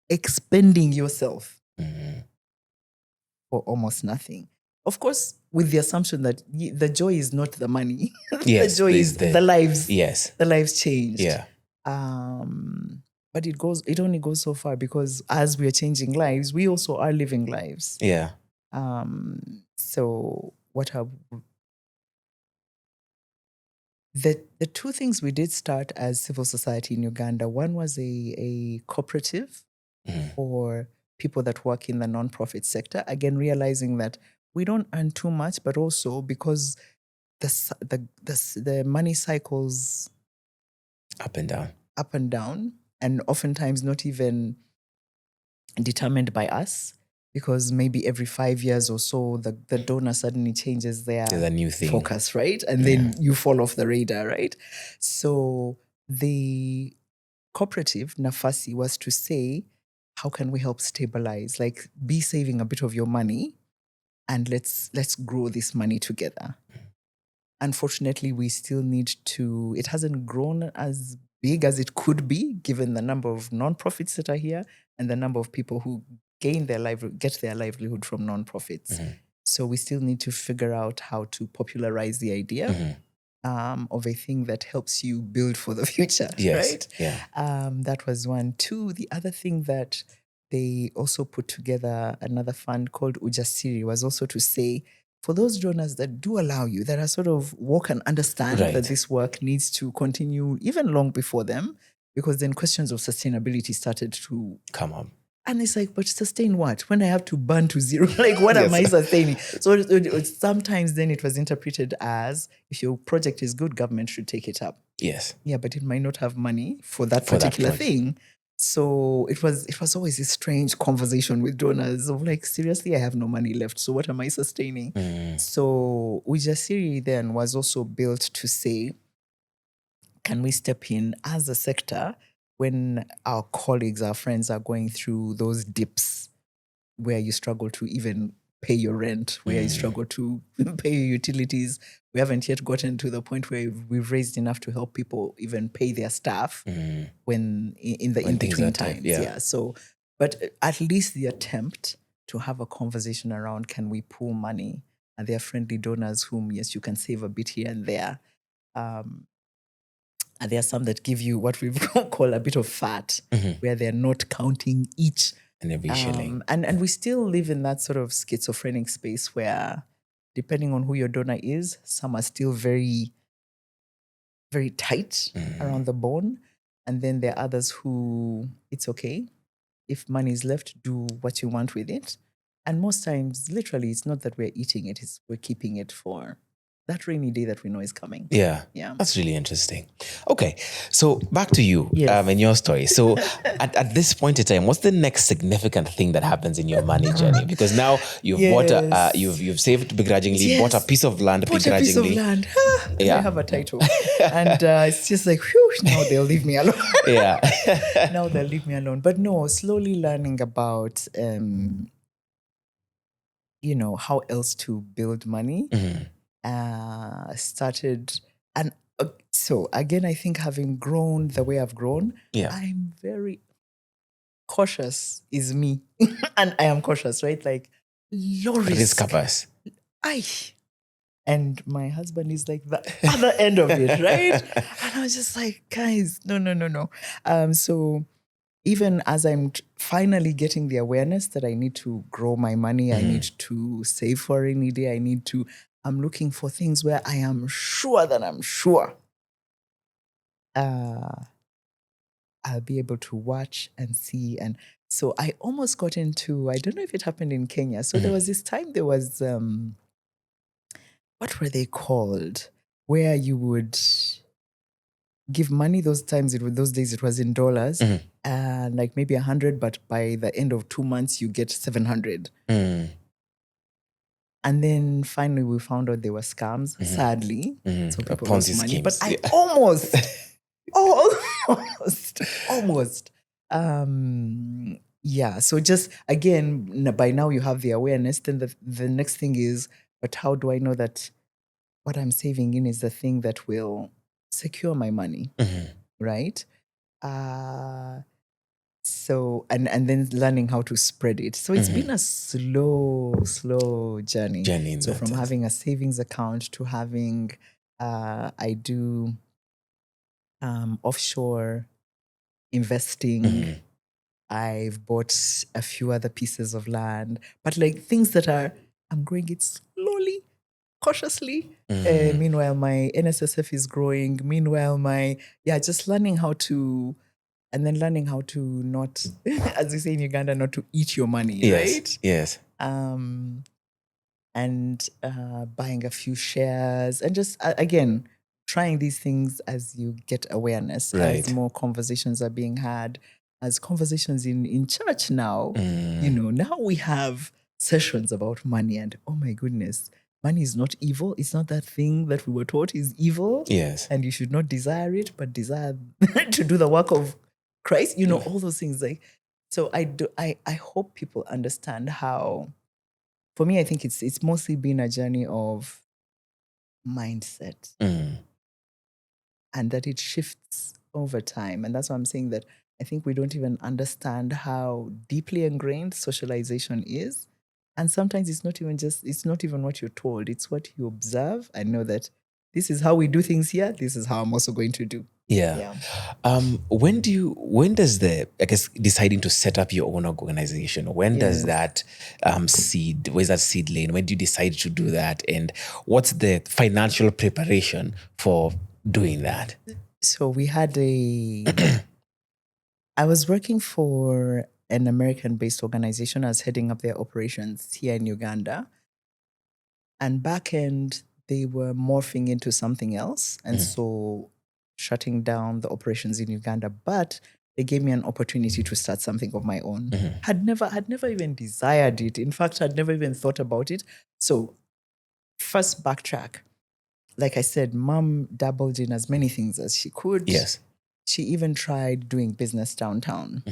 expending yourself for almost nothing. Of course, with the assumption that the joy is not the money. Yes, the joy is the lives. Yes. The lives changed. Yeah. But it only goes so far, because as we are changing lives, we also are living lives. Yeah. So the two things we did start as civil society in Uganda, one was a cooperative for people that work in the nonprofit sector. Again, realizing that we don't earn too much, but also because the money cycles up and down, and oftentimes not even determined by us, because maybe every 5 years or so, the donor suddenly changes their new thing. Focus, right? And then you fall off the radar, right? So the cooperative, Nafasi, was to say, how can we help stabilize? Like, be saving a bit of your money and let's grow this money together. Unfortunately, we still need to, it hasn't grown as big as it could be, given the number of nonprofits that are here and the number of people who get their livelihood from nonprofits. So we still need to figure out how to popularize the idea of a thing that helps you build for the future, right? Yeah. That was one. Two, the other thing that they also put together, another fund called Ujasiri, was also to say, for those donors that do allow you, that are sort of walk and understand that this work needs to continue even long before them, because then questions of sustainability started to come up. And it's like, but sustain what? When I have to burn to zero, like what am I sustaining? So sometimes then it was interpreted as, if your project is good, government should take it up. Yes. Yeah, but it might not have money for that particular thing. So it was always a strange conversation with donors of like, seriously, I have no money left. So what am I sustaining? So Ujasiri then was also built to say, can we step in as a sector when our colleagues, our friends are going through those dips where you struggle to even pay your rent, where you struggle to pay your utilities? We haven't yet gotten to the point where we've raised enough to help people even pay their staff when in between times. Yeah. So, but at least the attempt to have a conversation around, can we pool money? And there are friendly donors whom, yes, you can save a bit here and there. And there are some that give you what we call a bit of fat, where they're not counting each and every shilling. And we still live in that sort of schizophrenic space where, depending on who your donor is, some are still very, very tight around the bone. And then there are others who, it's okay. If money is left, do what you want with it. And most times, literally, it's not that we're eating it, it's we're keeping it for that rainy day that we know is coming. Yeah. That's really interesting. Okay. So back to you and your story. So at this point in time, what's the next significant thing that happens in your money journey? Because now you've bought you've saved begrudgingly, bought a piece of land begrudgingly. A piece of land. I have a title. And it's just like, whew, now they'll leave me alone. Now they'll leave me alone. But no, slowly learning about how else to build money. Started, and so again, I think having grown the way I've grown, I'm very cautious, is me. And I am cautious, right? Like, low risk. Risk averse. And my husband is like the other end of it, right? And I was just like, guys, no. So even as I'm finally getting the awareness that I need to grow my money, I need to save for a rainy day, I'm looking for things where I am sure that I'm sure I'll be able to watch and see. And so I almost got into, I don't know if it happened in Kenya. So there was this time, there was, what were they called? Where you would give money. Those days it was in dollars, and like maybe 100, but by the end of 2 months you get 700. And then finally we found out they were scams, sadly. So people lost Ponzi money. But schemes. I almost. Yeah. So just again, by now you have the awareness. Then the next thing is, but how do I know that what I'm saving in is the thing that will secure my money, right? So and then learning how to spread it. So it's been a slow journey. So from having a savings account to having, I do offshore investing. I've bought a few other pieces of land, but like things that I'm growing it slowly, cautiously. Meanwhile, my NSSF is growing. Meanwhile, just learning how to, and then learning how to not, as we say in Uganda, not to eat your money, right? Yes. And buying a few shares and just, again, trying these things as you get awareness, as more conversations are being had, as conversations in church now, now we have sessions about money and, oh my goodness, money is not evil. It's not that thing that we were taught is evil. Yes. And you should not desire it, but desire to do the work of Christ, all those things. Like, so I hope people understand how, for me, I think it's mostly been a journey of mindset and that it shifts over time. And that's why I'm saying that I think we don't even understand how deeply ingrained socialization is. And sometimes it's not even what you're told, it's what you observe and know that this is how we do things here. This is how I'm also going to do. Yeah. When does deciding to set up your own organization, when does that where's that seed laying? When do you decide to do that? And what's the financial preparation for doing that? So we had I was working for an American-based organization. I was heading up their operations here in Uganda. And back end, they were morphing into something else. And so shutting down the operations in Uganda. But they gave me an opportunity to start something of my own. Had never even desired it. In fact, I'd never even thought about it. So first backtrack. Like I said, mom dabbled in as many things as she could. Yes. She even tried doing business downtown,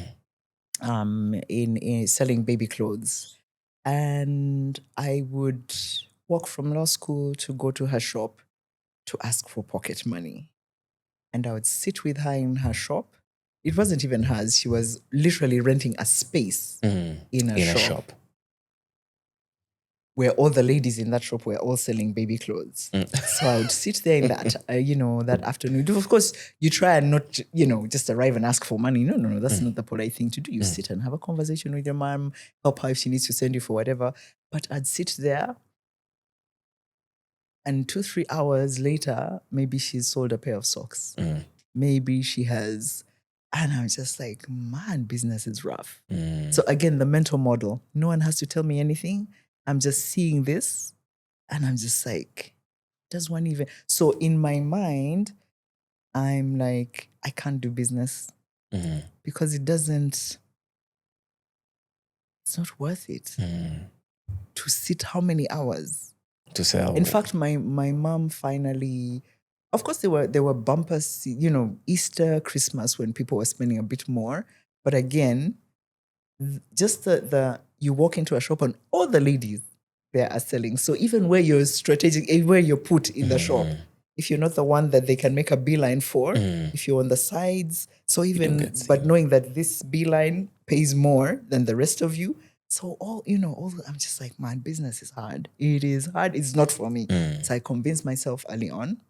in selling baby clothes. And I would walk from law school to go to her shop to ask for pocket money. And I would sit with her in her shop. It wasn't even hers. She was literally renting a space in a shop. Where all the ladies in that shop were all selling baby clothes. So I would sit there in that, that afternoon. Of course, you try and not, just arrive and ask for money. No, that's not the polite thing to do. You sit and have a conversation with your mom, help her if she needs to send you for whatever. But I'd sit there, and 2-3 hours later, maybe she's sold a pair of socks. Maybe she has, and I'm just like, man, business is rough. So again, the mental model, no one has to tell me anything. I'm just seeing this and I'm just like, does one even? So in my mind, I'm like, I can't do business because it's not worth it to sit how many hours to sell. In fact, my mom finally, of course, there were bumpers, Easter, Christmas, when people were spending a bit more. But again, just you walk into a shop and all the ladies there are selling. So even where you're strategic, where you're put in the shop, if you're not the one that they can make a beeline for, if you're on the sides, so even, but knowing that this beeline pays more than the rest of you, So I'm just like, man, business is hard. It is hard. It's not for me. So I convinced myself early on,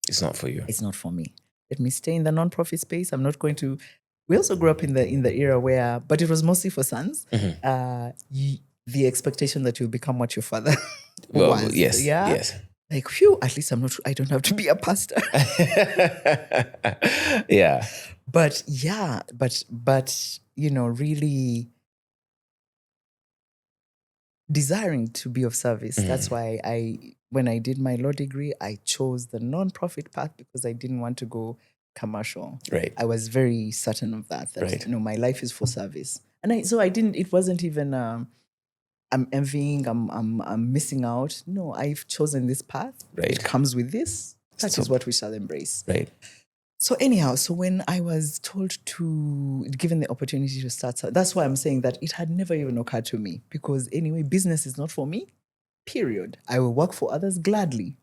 It's not for you. it's not for me. Let me stay in the nonprofit space. I'm not going to. We also grew up in the era where, but it was mostly for sons. The expectation that you'll become what your father was. Yes. Yeah. Yes. Like, phew, at least I don't have to be a pastor. Yeah. But really desiring to be of service. That's why when I did my law degree, I chose the nonprofit path because I didn't want to go commercial. Right. I was very certain of that Right. my life is for service. And I didn't, it wasn't even, I'm envying, I'm missing out. No, I've chosen this path. Right. It comes with this. That is what we shall embrace. Right. So anyhow, when I was given the opportunity to start, that's why I'm saying that it had never even occurred to me, because anyway, business is not for me, period. I will work for others gladly.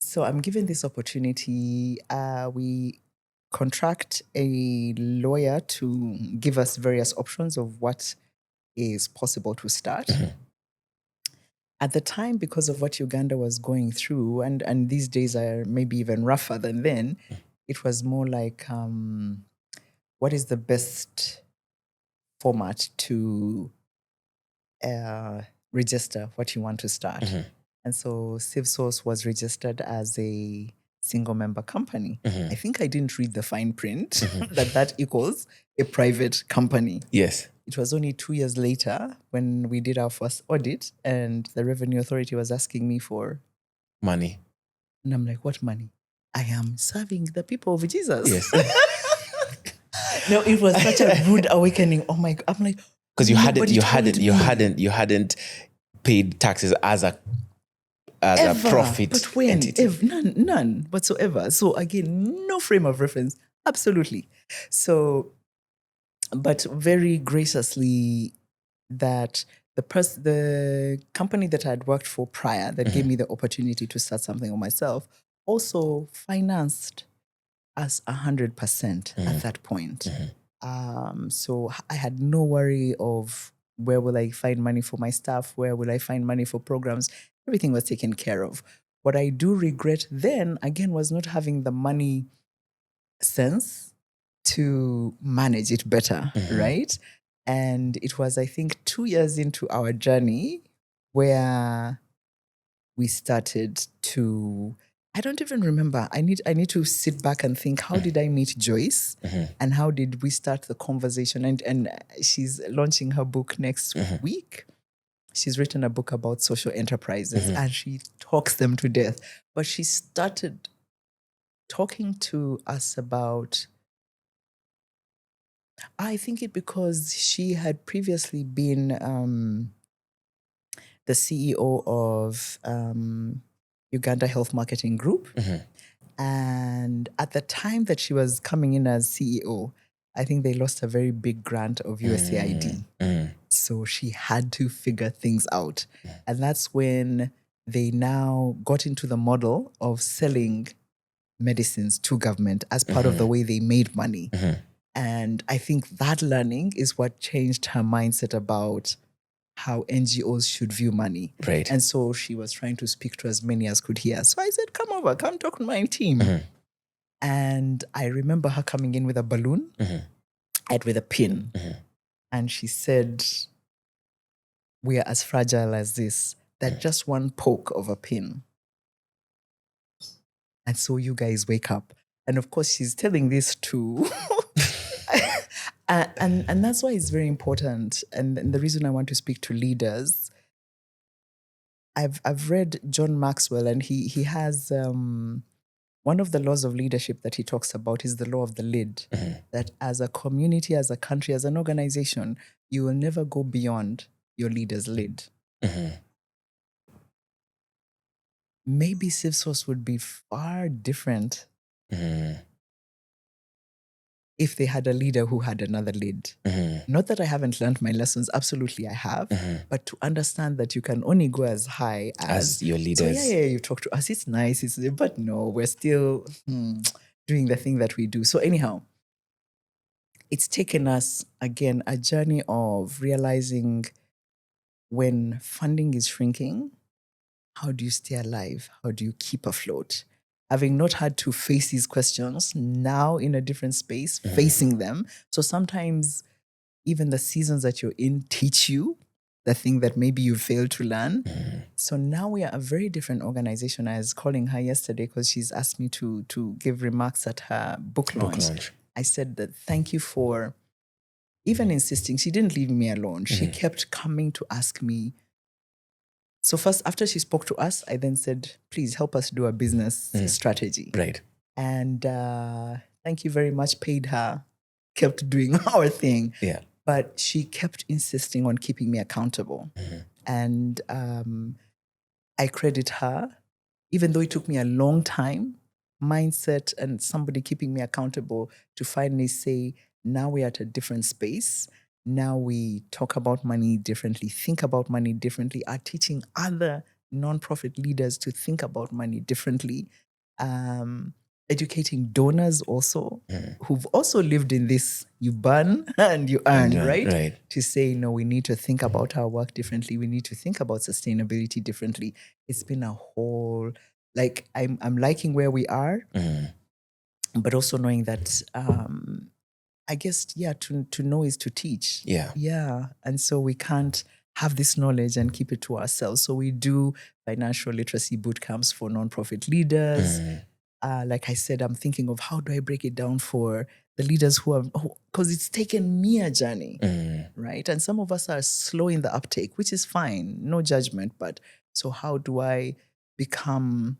So I'm given this opportunity. We contract a lawyer to give us various options of what is possible to start. At the time, because of what Uganda was going through, and these days are maybe even rougher than then, it was more like, what is the best format to register what you want to start? And so CivSource was registered as a single member company. I think I didn't read the fine print that equals a private company. Yes. It was only 2 years later when we did our first audit and the Revenue Authority was asking me for money. And I'm like, what money? I am serving the people of Jesus. Yes. No, it was such a rude awakening. Oh my God. I'm like, because you hadn't paid taxes as a profit but when? entity. None whatsoever. So again, no frame of reference. Absolutely. So, but very graciously, that the company that I had worked for prior that gave me the opportunity to start something on myself also financed us 100% at that point. So I had no worry of where will I find money for my staff, where will I find money for programs. Everything was taken care of. What I do regret then, again, was not having the money sense to manage it better, right? And it was, I think, 2 years into our journey where we started to, I don't even remember. I need to sit back and think, how did I meet Joyce? And how did we start the conversation? And she's launching her book next week. She's written a book about social enterprises and she talks them to death. But she started talking to us about, I think it because she had previously been the CEO of Uganda Health Marketing Group. And at the time that she was coming in as CEO, I think they lost a very big grant of USAID. So she had to figure things out. And that's when they now got into the model of selling medicines to government as part of the way they made money. And I think that learning is what changed her mindset about how NGOs should view money. Right. And so she was trying to speak to as many as could hear. So I said, come over, come talk to my team. And I remember her coming in with a balloon and with a pin. And she said, we are as fragile as this, that just one poke of a pin. And so you guys wake up. And of course, she's telling this to... and that's why it's very important. And the reason I want to speak to leaders, I've read John Maxwell, and he has one of the laws of leadership that he talks about is the law of the lid. That as a community, as a country, as an organization, you will never go beyond your leader's lid. Maybe CivSource would be far different if they had a leader who had another lid. Not that I haven't learned my lessons. Absolutely, I have. But to understand that you can only go as high as your leaders. So you talk to us. It's nice. But no, we're still doing the thing that we do. So anyhow, it's taken us, again, a journey of realizing when funding is shrinking, how do you stay alive? How do you keep afloat? Having not had to face these questions, now in a different space, facing them. So sometimes even the seasons that you're in teach you the thing that maybe you failed to learn. So now we are a very different organization. I was calling her yesterday because she's asked me to give remarks at her book launch. I said that thank you for even insisting. She didn't leave me alone. She kept coming to ask me. So first, after she spoke to us, I then said, please help us do a business strategy. Right. And thank you very much, paid her, kept doing our thing. Yeah. But she kept insisting on keeping me accountable. And I credit her, even though it took me a long time, mindset and somebody keeping me accountable to finally say, now we're at a different space. Now we talk about money differently, think about money differently, are teaching other nonprofit leaders to think about money differently. Educating donors also, who've also lived in this, you burn and you earn, right? To say, no, we need to think about our work differently. We need to think about sustainability differently. It's been a whole, like, I'm liking where we are, but also knowing that, I guess, to know is to teach. Yeah. And so we can't have this knowledge and keep it to ourselves. So we do financial literacy boot camps for nonprofit leaders. Like I said, I'm thinking of how do I break it down for the leaders because it's taken me a journey, right? And some of us are slow in the uptake, which is fine, no judgment. But so how do I become,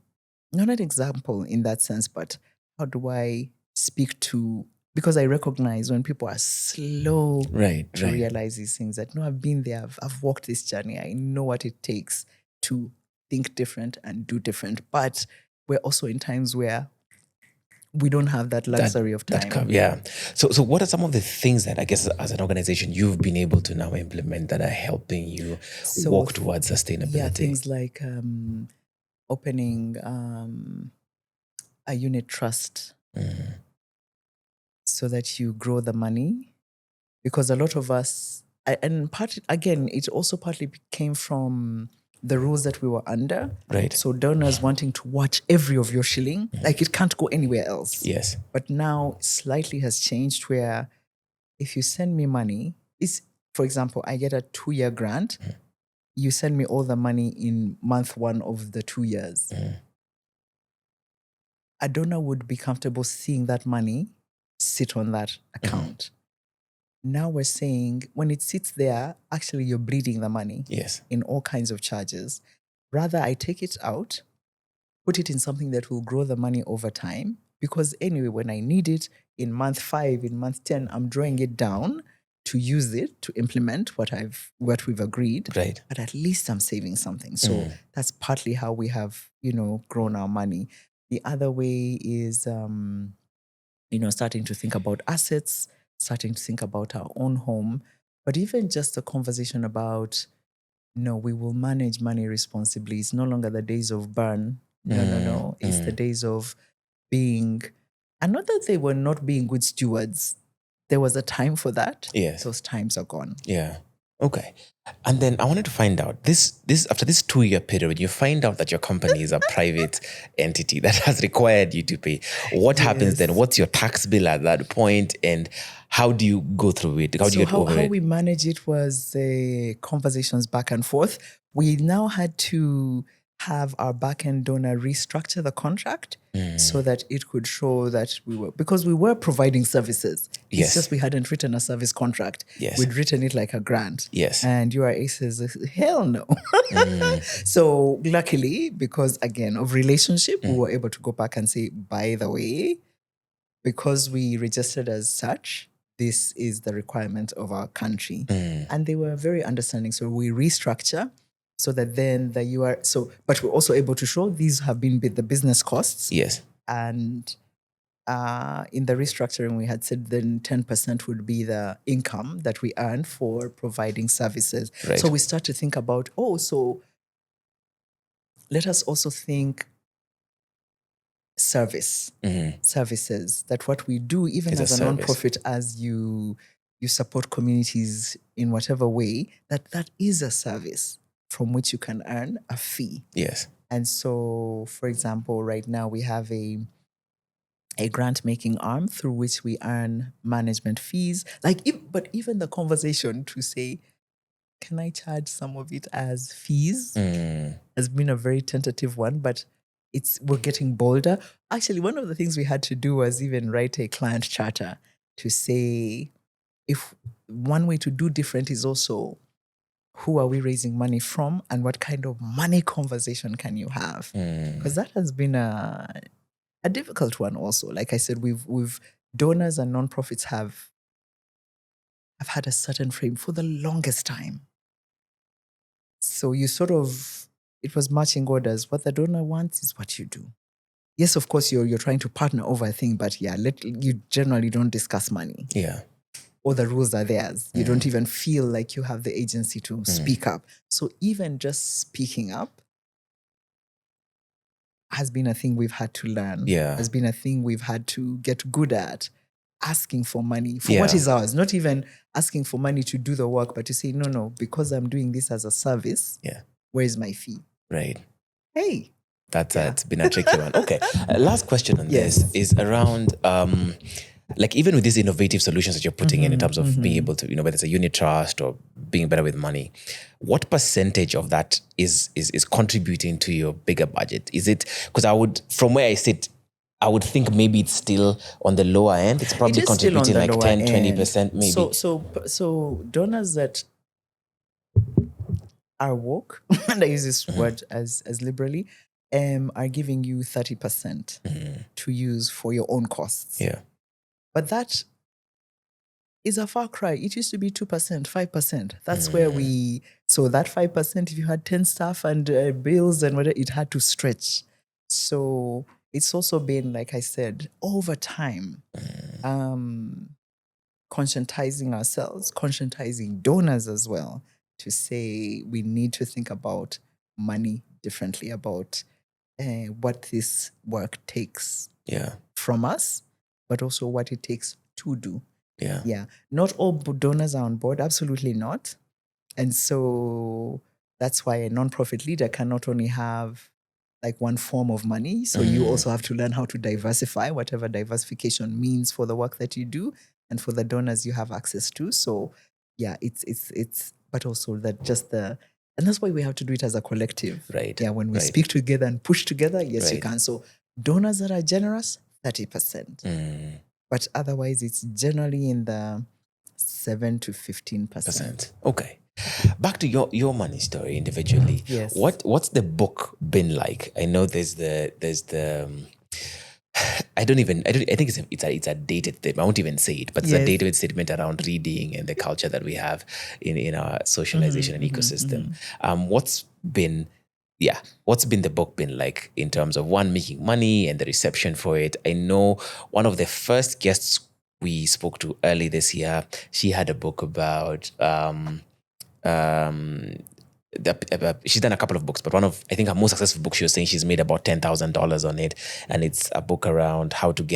not an example in that sense, but how do I speak to, because I recognize when people are slow to realize these things that, no, I've been there, I've walked this journey. I know what it takes to think different and do different. But we're also in times where we don't have that luxury of time. So what are some of the things that I guess as an organization you've been able to now implement that are helping you walk towards sustainability? Yeah, things like opening a unit trust so that you grow the money. Because a lot of us, and again, it also partly came from the rules that we were under. Right. So donors wanting to watch every of your shilling, like it can't go anywhere else. Yes. But now slightly has changed where if you send me money, for example, I get a 2-year grant, you send me all the money in month 1 of the 2 years. A donor would be comfortable seeing that money sit on that account. Now we're saying when it sits there, actually you're bleeding the money in all kinds of charges. Rather, I take it out, put it in something that will grow the money over time. Because anyway, when I need it in month 5, in month 10, I'm drawing it down to use it to implement what we've agreed. Right. But at least I'm saving something. So that's partly how we have, grown our money. The other way is, starting to think about assets, starting to think about our own home, but even just a conversation about, no, we will manage money responsibly. It's no longer the days of burn. No. It's the days of being, and not that they were not being good stewards. There was a time for that. Yes. Those times are gone. Yeah. Okay. And then I wanted to find out this after this 2-year period, you find out that your company is a private entity that has required you to pay. What happens then? What's your tax bill at that point, and how do you go through it? How do you get over it? How we manage it was conversations back and forth. We now had to have our back-end donor restructure the contract so that it could show that because we were providing services. It's just we hadn't written a service contract. We'd written it like a grant. And URA says, hell no. So luckily, because again, of relationship, we were able to go back and say, by the way, because we registered as such, this is the requirement of our country. And they were very understanding. So we restructure so that then but we're also able to show these have been the business costs. And in the restructuring, we had said then 10% would be the income that we earn for providing services. So we start to think about, so let us also think service, services, that what we do, even It's as a a service. non-profit, as you support communities in whatever way, that is a service from which you can earn a fee. Yes. And so, for example, right now we have a grant-making arm through which we earn management fees. But even the conversation to say, can I charge some of it as fees, has been a very tentative one, but we're getting bolder. Actually, one of the things we had to do was even write a client charter to say, if one way to do different is also, who are we raising money from and what kind of money conversation can you have? Because that has been a difficult one also. Like I said, we've donors and nonprofits have had a certain frame for the longest time. So you it was marching orders. What the donor wants is what you do. Yes, of course, you're trying to partner over a thing, but you generally don't discuss money. Yeah. Or the rules are theirs. You don't even feel like you have the agency to speak up. So even just speaking up has been a thing we've had to learn. Yeah. Has been a thing we've had to get good at. Asking for money for what is ours, not even asking for money to do the work, but to say, no, because I'm doing this as a service, where is my fee? Right. Hey. It's been a tricky one. Okay. Last question on this is around, like even with these innovative solutions that you're putting in terms of being able to, whether it's a unit trust or being better with money, what percentage of that is contributing to your bigger budget? Is it, because from where I sit, I would think maybe it's still on the lower end. It's probably contributing like 10, 20% maybe. So donors that are woke, and I use this word as liberally, are giving you 30% to use for your own costs. Yeah. But that is a far cry. It used to be 2%, 5%. That's where so that 5%, if you had 10 staff and bills and whatever, it had to stretch. So it's also been, like I said, over time, conscientizing ourselves, conscientizing donors as well, to say we need to think about money differently, about what this work takes from us, but also what it takes to do. Yeah. Not all donors are on board, absolutely not. And so that's why a nonprofit leader can not only have like one form of money, so you also have to learn how to diversify, whatever diversification means for the work that you do and for the donors you have access to. So yeah, it's but also that and that's why we have to do it as a collective. Right. Yeah, when we speak together and push together, yes, you Right. can. So donors that are generous, 30%. But otherwise, it's generally in the 7 to 15%. Okay. Back to your money story individually. Yes. What's the book been like? I know there's the I think it's a dated statement. I won't even say it, but it's a dated statement around reading and the culture that we have in our socialization and ecosystem. What's been the book been like in terms of making money and the reception for it? I know one of the first guests we spoke to early this year, she had a book about she's done a couple of books, but one of, I think, her most successful book, she was saying she's made about $10,000 on it, and it's a book around how to do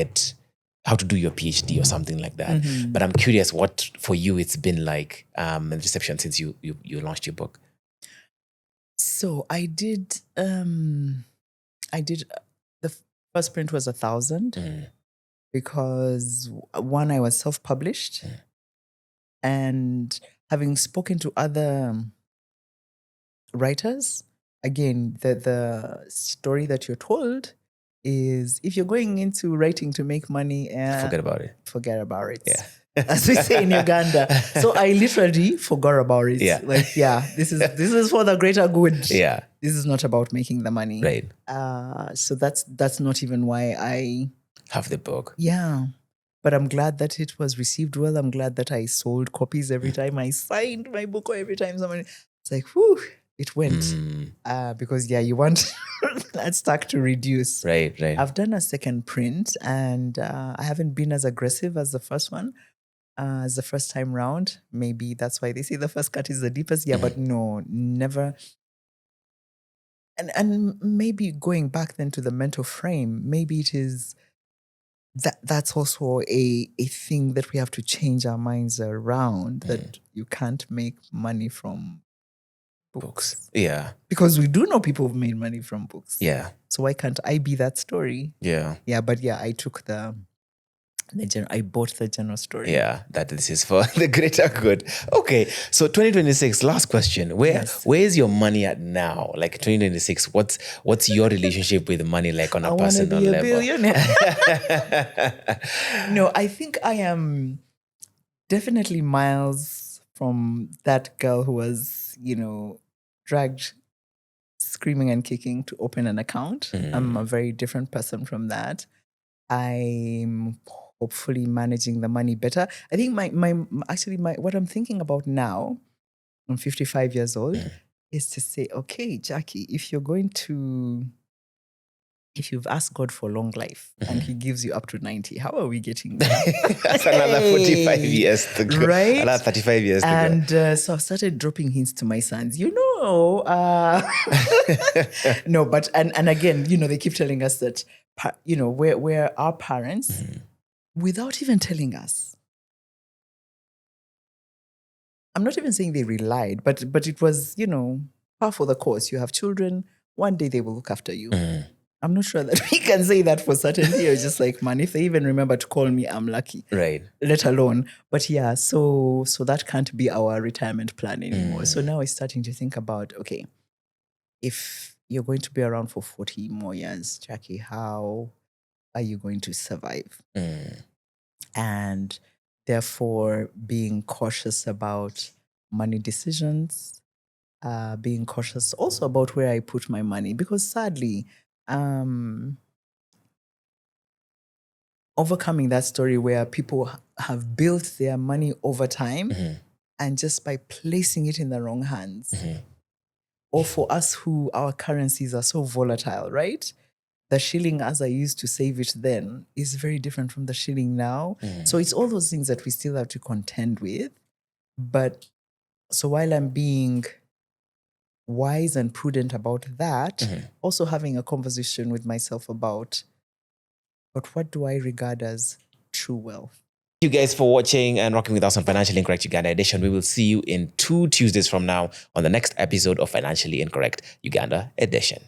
your PhD or something like that. But I'm curious what for you it's been like the reception since you launched your book. So I did the first print was 1,000 because one, I was self-published, and having spoken to other writers, again, the story that you're told is, if you're going into writing to make money, Forget about it. Forget about it. Yeah. As we say in Uganda. So I literally forgot about it. Yeah. Like, this is for the greater good. Yeah. This is not about making the money. Right. So that's not even why I have the book. Yeah. But I'm glad that it was received well. I'm glad that I sold copies every time I signed my book, or every time someone, it's like, whew, it went. Because you want that stack to reduce. Right. I've done a second print, and I haven't been as aggressive as the first one. As the first time round. Maybe that's why they say the first cut is the deepest. Yeah, but no, never. and maybe going back then to the mental frame, maybe it is that's also a thing that we have to change our minds around, that you can't make money from books. Yeah. Because we do know people who've made money from books. Yeah. So why can't I be that story? Yeah. Yeah, but yeah, I took I bought the general story. Yeah, that this is for the greater good. Okay, so 2026, last question. Where is your money at now? Like 2026, what's your relationship with money like on a personal be a level? Billionaire. No, I think I am definitely miles from that girl who was, dragged screaming and kicking to open an account. I'm a very different person from that. I'm hopefully managing the money better. I think my what I'm thinking about now, I'm 55 years old, is to say, okay, Jackie, if you've asked God for long life and He gives you up to 90, how are we getting there? That's another 45 years to go. Right? Another 35 years to go. And so I've started dropping hints to my sons, no, but, and again, they keep telling us that, we're our parents without even telling us. I'm not even saying they relied, but it was, par for the course. You have children, one day they will look after you. I'm not sure that we can say that for certainty. Or just like, man, if they even remember to call me, I'm lucky. Right. Let alone. But yeah, so that can't be our retirement plan anymore. So now we're starting to think about, okay, if you're going to be around for 40 more years, Jackie, how are you going to survive? And therefore being cautious about money decisions, being cautious also about where I put my money, because sadly, overcoming that story where people have built their money over time and just by placing it in the wrong hands, or for us who our currencies are so volatile, right? The shilling as I used to save it then is very different from the shilling now. So it's all those things that we still have to contend with. But so while I'm being wise and prudent about that, also having a conversation with myself about, but what do I regard as true wealth? Thank you guys for watching and rocking with us on Financially Incorrect Uganda edition. We will see you in 2 Tuesdays from now on the next episode of Financially Incorrect Uganda edition.